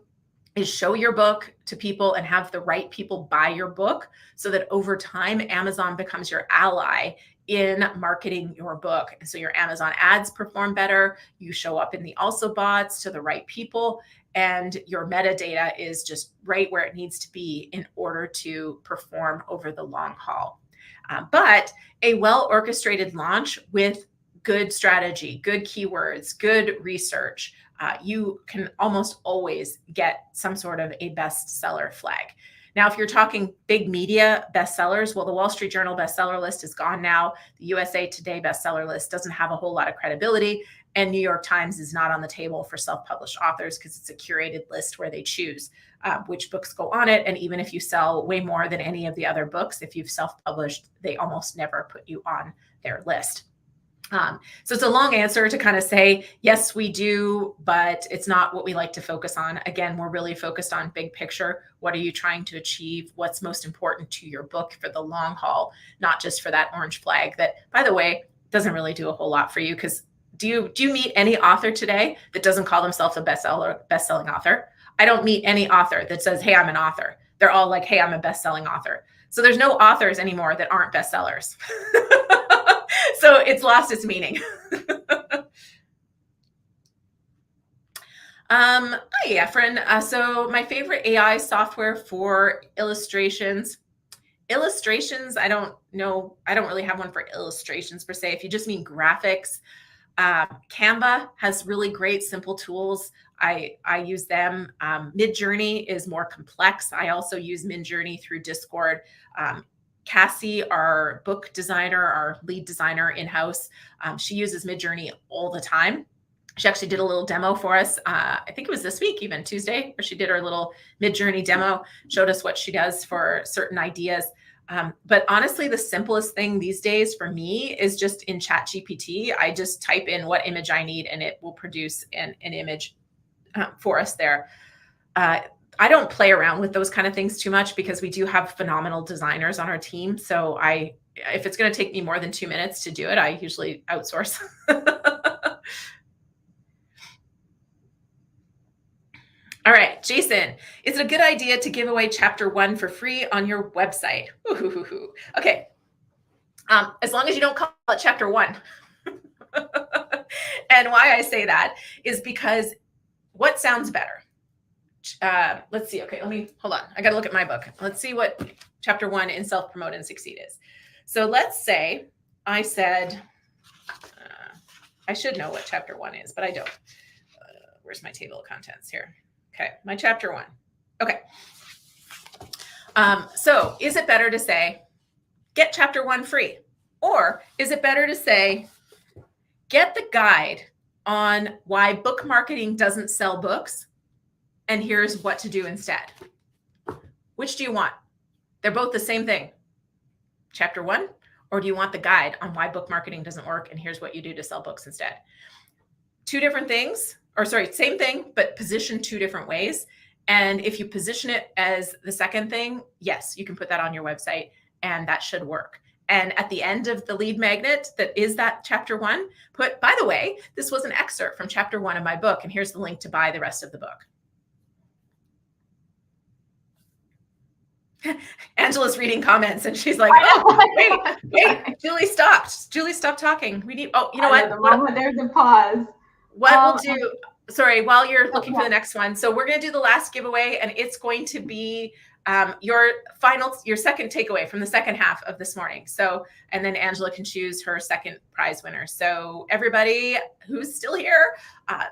is show your book to people and have the right people buy your book so that over time, Amazon becomes your ally in marketing your book. And so your Amazon ads perform better. You show up in the also bots to the right people, and your metadata is just right where it needs to be in order to perform over the long haul. But a well-orchestrated launch with good strategy, good keywords, good research, you can almost always get some sort of a bestseller flag. Now, if you're talking big media bestsellers, well, the Wall Street Journal bestseller list is gone now. The USA Today bestseller list doesn't have a whole lot of credibility, and New York Times is not on the table for self-published authors because it's a curated list where they choose which books go on it. And even if you sell way more than any of the other books, if you've self-published, they almost never put you on their list. So it's a long answer to kind of say, yes, we do, but it's not what we like to focus on. Again, we're really focused on big picture. What are you trying to achieve? What's most important to your book for the long haul, not just for that orange flag that, by the way, doesn't really do a whole lot for you. Because do you meet any author today that doesn't call themselves a best-selling author? I don't meet any author that says, hey, I'm an author. They're all like, hey, I'm a best-selling author. So there's no authors anymore that aren't bestsellers. So it's lost its meaning. Hi, Efren. So my favorite AI software for illustrations. Illustrations, I don't know. I don't really have one for illustrations per se. If you just mean graphics, Canva has really great, simple tools. I use them. Midjourney is more complex. I also use Midjourney through Discord. Cassie, our book designer, our lead designer in-house, she uses Midjourney all the time. She actually did a little demo for us. I think it was this week, even Tuesday, where she did her little Midjourney demo, showed us what she does for certain ideas. But honestly, the simplest thing these days for me is just in ChatGPT. I just type in what image I need and it will produce an image for us there. I don't play around with those kind of things too much because we do have phenomenal designers on our team. So if it's going to take me more than 2 minutes to do it, I usually outsource. All right, Jason, is it a good idea to give away chapter 1 for free on your website? Ooh. Okay. As long as you don't call it chapter 1. And why I say that is because what sounds better? Let's see. Okay, hold on. I got to look at my book. Let's see what chapter 1 in Self-Promote and Succeed is. So let's say I said, I should know what chapter 1 is, but I don't. Where's my table of contents here? Okay, my chapter 1. Okay. So is it better to say, get chapter 1 free? Or is it better to say, get the guide on why book marketing doesn't sell books, and here's what to do instead? Which do you want? They're both the same thing. Chapter 1, or do you want the guide on why book marketing doesn't work, and here's what you do to sell books instead? Two different things, or sorry, same thing, but positioned two different ways. And if you position it as the second thing, yes, you can put that on your website and that should work. And at the end of the lead magnet that is that chapter 1, put, by the way, this was an excerpt from chapter 1 of my book, and here's the link to buy the rest of the book. Angela's reading comments and she's like, oh, wait, Julie stopped talking. We need, oh, you know what? The moment there's a pause. What we'll do, sorry, while you're looking for yeah. the next one. So we're going to do the last giveaway, and it's going to be your second takeaway from the second half of this morning. So, and then Angela can choose her second prize winner. So everybody who's still here,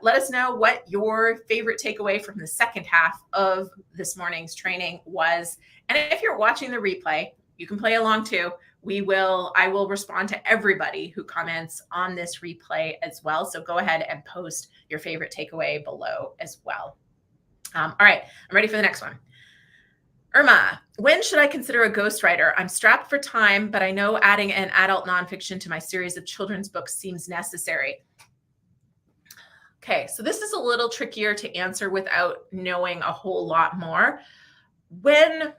let us know what your favorite takeaway from the second half of this morning's training was. And if you're watching the replay, you can play along too. I will respond to everybody who comments on this replay as well. So go ahead and post your favorite takeaway below as well. All right, I'm ready for the next one. Irma, when should I consider a ghostwriter? I'm strapped for time, but I know adding an adult nonfiction to my series of children's books seems necessary. Okay, so this is a little trickier to answer without knowing a whole lot more. When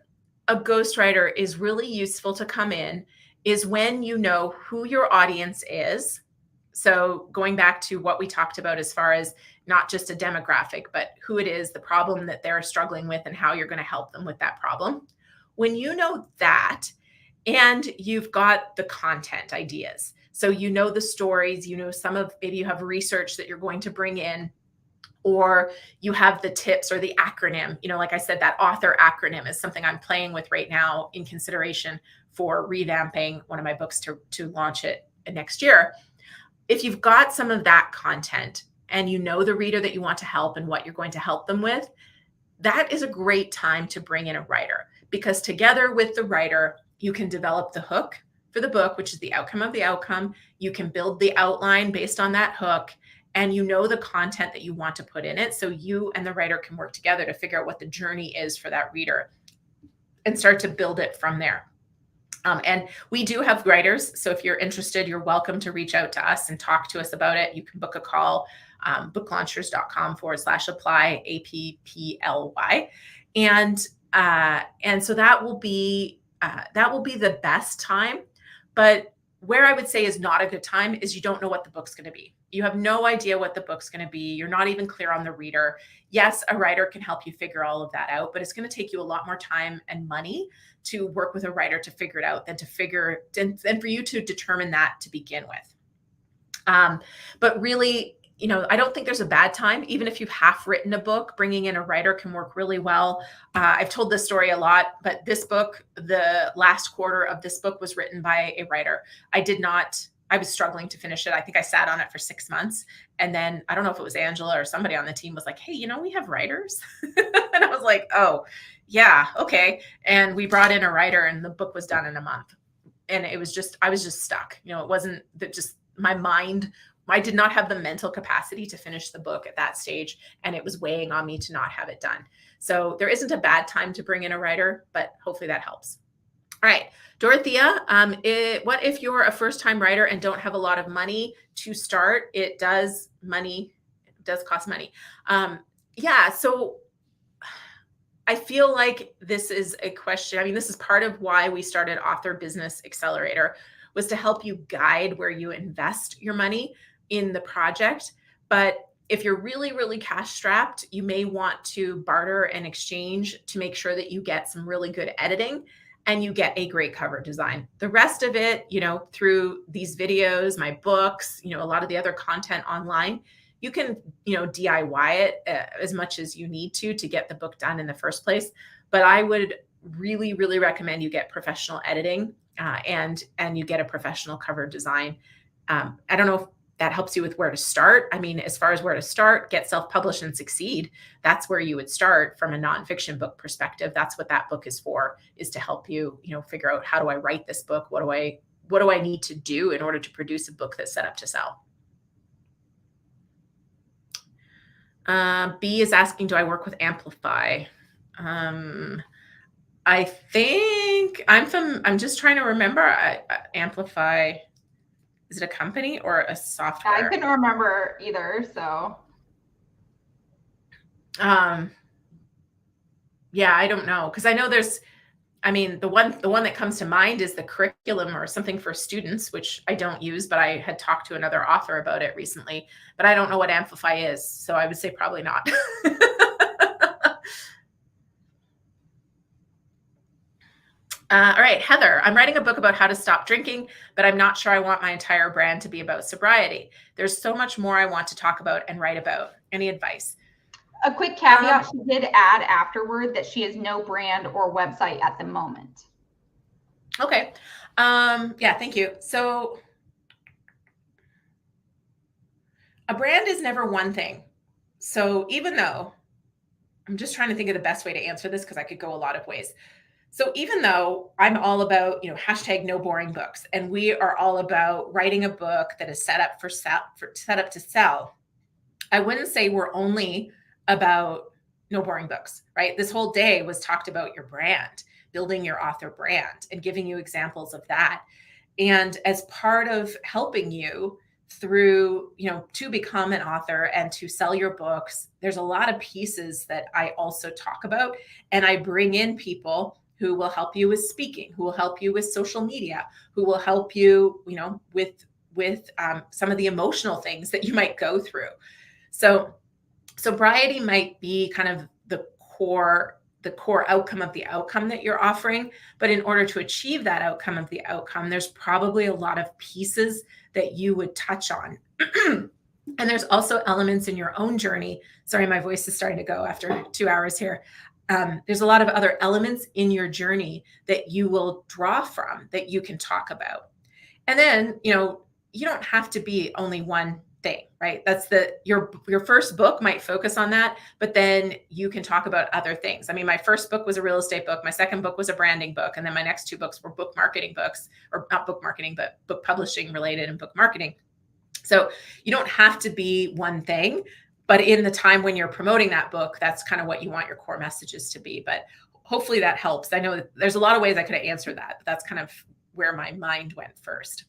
a ghostwriter is really useful to come in is when you know who your audience is. So going back to what we talked about as far as not just a demographic, but who it is, the problem that they're struggling with, and how you're going to help them with that problem. When you know that, and you've got the content ideas, so you know the stories, you know maybe you have research that you're going to bring in, or you have the tips or the acronym. Like I said, that author acronym is something I'm playing with right now in consideration for revamping one of my books to launch it next year. If you've got some of that content and you know the reader that you want to help and what you're going to help them with, that is a great time to bring in a writer, because together with the writer, you can develop the hook for the book, which is the outcome of the outcome. You can build the outline based on that hook, and you know the content that you want to put in it. So you and the writer can work together to figure out what the journey is for that reader and start to build it from there. And we do have writers. So if you're interested, you're welcome to reach out to us and talk to us about it. You can book a call, booklaunchers.com/apply, APPLY. And so that will be the best time. But where I would say is not a good time is you don't know what the book's going to be. You have no idea what the book's going to be. You're not even clear on the reader. Yes, a writer can help you figure all of that out, but it's going to take you a lot more time and money to work with a writer to figure it out than for you to determine that to begin with. But really, I don't think there's a bad time. Even if you've half written a book, bringing in a writer can work really well. I've told this story a lot, but this book, the last quarter of this book was written by a writer. I was struggling to finish it. I think I sat on it for 6 months. And then I don't know if it was Angela or somebody on the team was like, hey, we have writers. And I was like, oh, yeah, okay. And we brought in a writer and the book was done in a month. And I was just stuck. It wasn't that just my mind. I did not have the mental capacity to finish the book at that stage, and it was weighing on me to not have it done. So there isn't a bad time to bring in a writer, but hopefully that helps. All right, Dorothea, what if you're a first-time writer and don't have a lot of money to start? It does cost money. Yeah, so I feel like this is a question. This is part of why we started Author Business Accelerator, was to help you guide where you invest your money in the project. But if you're really, really cash strapped, you may want to barter and exchange to make sure that you get some really good editing and you get a great cover design. The rest of it, through these videos, my books, a lot of the other content online, you can, DIY it as much as you need to get the book done in the first place. But I would really, really recommend you get professional editing and you get a professional cover design. I don't know if that helps you with where to start. As far as where to start, get self-published and succeed. That's where you would start from a nonfiction book perspective. That's what that book is for, is to help you, figure out, how do I write this book? What do I need to do in order to produce a book that's set up to sell? B is asking, do I work with Amplify? I think I'm just trying to remember. Amplify, is it a company or a software? I couldn't remember either, so. Yeah, I don't know. Cause I know there's, the one that comes to mind is the curriculum or something for students, which I don't use, but I had talked to another author about it recently, but I don't know what Amplify is. So I would say probably not. All right, Heather, I'm writing a book about how to stop drinking, but I'm not sure I want my entire brand to be about sobriety. There's so much more I want to talk about and write about. Any advice? A quick caveat, she did add afterward that she has no brand or website at the moment. Okay. Yeah, thank you. So a brand is never one thing. So even though I'm just trying to think of the best way to answer this because I could go a lot of ways. So even though I'm all about, hashtag no boring books, and we are all about writing a book that is set up set up to sell, I wouldn't say we're only about no boring books, right? This whole day was talked about your brand, building your author brand and giving you examples of that. And as part of helping you through, to become an author and to sell your books, there's a lot of pieces that I also talk about. And I bring in people who will help you with speaking, who will help you with social media, who will help you, with some of the emotional things that you might go through. So sobriety might be kind of the core outcome of the outcome that you're offering. But in order to achieve that outcome of the outcome, there's probably a lot of pieces that you would touch on. And there's also elements in your own journey. Sorry, my voice is starting to go after 2 hours here. There's a lot of other elements in your journey that you will draw from that you can talk about. And then, you don't have to be only one thing, right? That's your first book might focus on that, but then you can talk about other things. I mean, my first book was a real estate book. My second book was a branding book. And then my next 2 books were book marketing books, or not book marketing, but book publishing related and book marketing. So you don't have to be one thing, but in the time when you're promoting that book, that's kind of what you want your core messages to be. But hopefully that helps. I know there's a lot of ways I could have answered that, but that's kind of where my mind went first.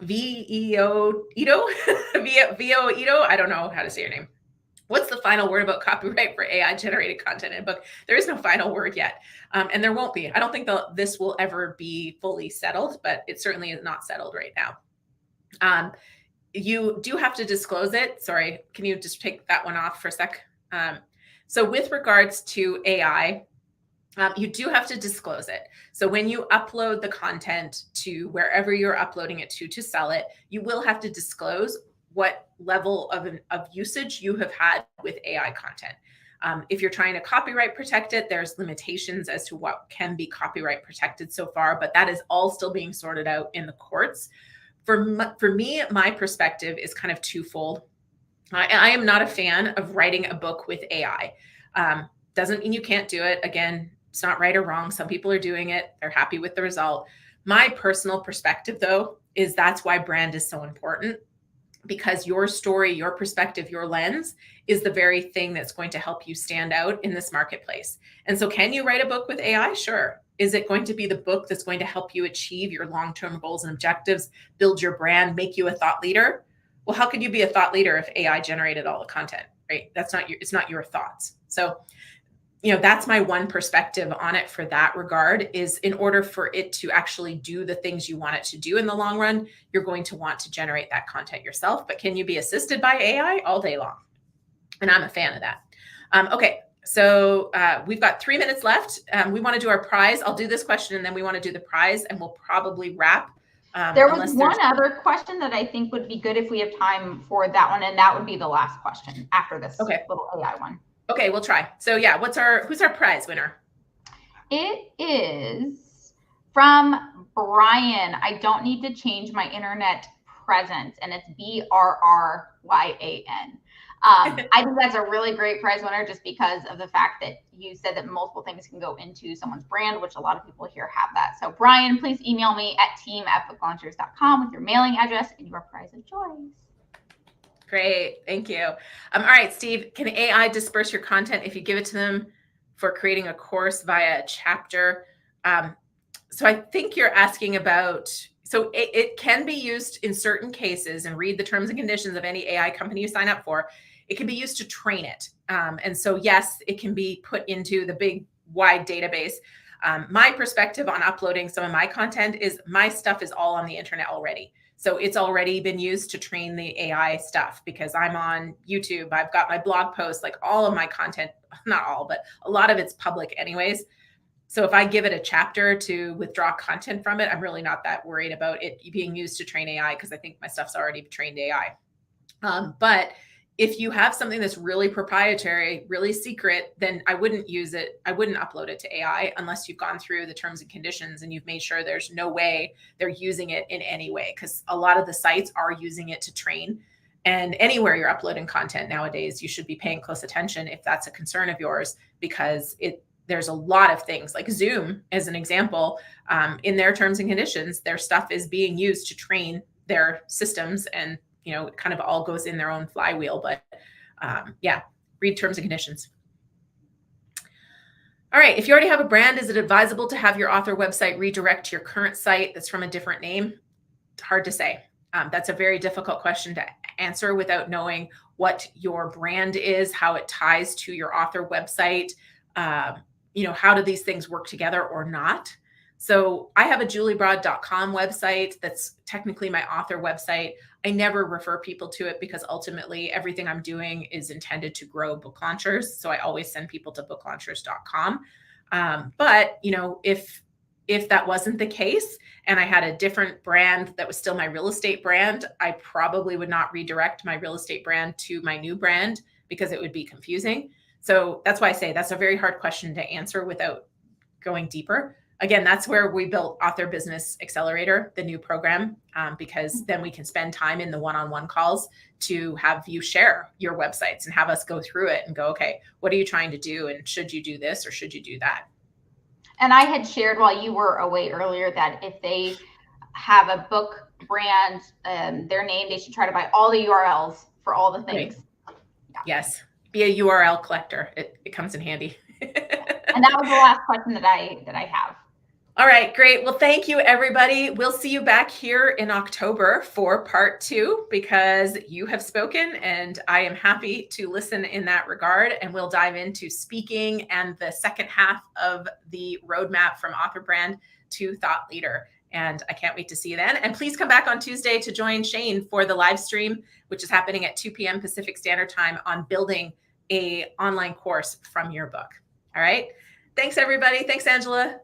VEO Ito, VO Ito. I don't know how to say your name. What's the final word about copyright for AI generated content in a book? There is no final word yet. And there won't be. I don't think this will ever be fully settled, but it certainly is not settled right now. You do have to disclose it. Sorry, can you just take that one off for a sec? So with regards to AI, you do have to disclose it. So when you upload the content to wherever you're uploading it to sell it, you will have to disclose what level of usage you have had with AI content. If you're trying to copyright protect it, there's limitations as to what can be copyright protected so far, but that is all still being sorted out in the courts. For me, my perspective is kind of twofold. I am not a fan of writing a book with AI. Doesn't mean you can't do it. Again, it's not right or wrong. Some people are doing it. They're happy with the result. My personal perspective, though, is that's why brand is so important, because your story, your perspective, your lens is the very thing that's going to help you stand out in this marketplace. And so can you write a book with AI? Sure. Is it going to be the book that's going to help you achieve your long-term goals and objectives, build your brand, make you a thought leader? Well, how could you be a thought leader if AI generated all the content, right? It's not your thoughts. So that's my one perspective on it for that regard, is in order for it to actually do the things you want it to do in the long run, you're going to want to generate that content yourself. But can you be assisted by AI? All day long. And I'm a fan of that. Okay. So we've got 3 minutes left. We want to do our prize. I'll do this question and then we want to do the prize, and we'll probably wrap. There was one other question that I think would be good if we have time for that one, and that would be the last question after this little AI one. Okay, we'll try. So yeah, who's our prize winner? It is from Brian. I don't need to change my internet presence, and it's BRRYAN. I think that's a really great prize winner, just because of the fact that you said that multiple things can go into someone's brand, which a lot of people here have that. So Brian, please email me at team@booklaunchers.com with your mailing address and your prize of choice. Great. Thank you. All right, Steve, can AI disperse your content if you give it to them for creating a course via a chapter? So I think you're asking about, so it can be used in certain cases, and read the terms and conditions of any AI company you sign up for. It can be used to train it. And so, yes, it can be put into the big, wide database. My perspective on uploading some of my content is my stuff is all on the internet already. So it's already been used to train the AI stuff because I'm on YouTube. I've got my blog posts, like all of my content, not all, but a lot of it's public anyways. So if I give it a chapter to withdraw content from it, I'm really not that worried about it being used to train AI because I think my stuff's already trained AI. But if you have something that's really proprietary, really secret, then I wouldn't use it. I wouldn't upload it to AI unless you've gone through the terms and conditions and you've made sure there's no way they're using it in any way. Because a lot of the sites are using it to train. And anywhere you're uploading content nowadays, you should be paying close attention if that's a concern of yours, because there's a lot of things like Zoom, as an example, in their terms and conditions, their stuff is being used to train their systems, and it kind of all goes in their own flywheel. But yeah, read terms and conditions. All right, if you already have a brand, is it advisable to have your author website redirect to your current site that's from a different name? It's hard to say. That's a very difficult question to answer without knowing what your brand is, how it ties to your author website. How do these things work together or not? So I have a juliebroad.com website that's technically my author website. I never refer people to it because ultimately everything I'm doing is intended to grow book launchers. So I always send people to booklaunchers.com. But if that wasn't the case and I had a different brand that was still my real estate brand, I probably would not redirect my real estate brand to my new brand because it would be confusing. So that's why I say that's a very hard question to answer without going deeper. Again, that's where we built Author Business Accelerator, the new program, because then we can spend time in the one-on-one calls to have you share your websites and have us go through it and go, okay, what are you trying to do? And should you do this or should you do that? And I had shared while you were away earlier that if they have a book brand, their name, they should try to buy all the URLs for all the things. Right. Yeah. Yes. Be a URL collector. It comes in handy. And that was the last question that I have. All right, great. Well, thank you, everybody. We'll see you back here in October for part 2 because you have spoken and I am happy to listen in that regard. And we'll dive into speaking and the second half of the roadmap from author brand to thought leader. And I can't wait to see you then. And please come back on Tuesday to join Shane for the live stream, which is happening at 2 p.m. Pacific Standard Time on building an online course from your book. All right. Thanks, everybody. Thanks, Angela.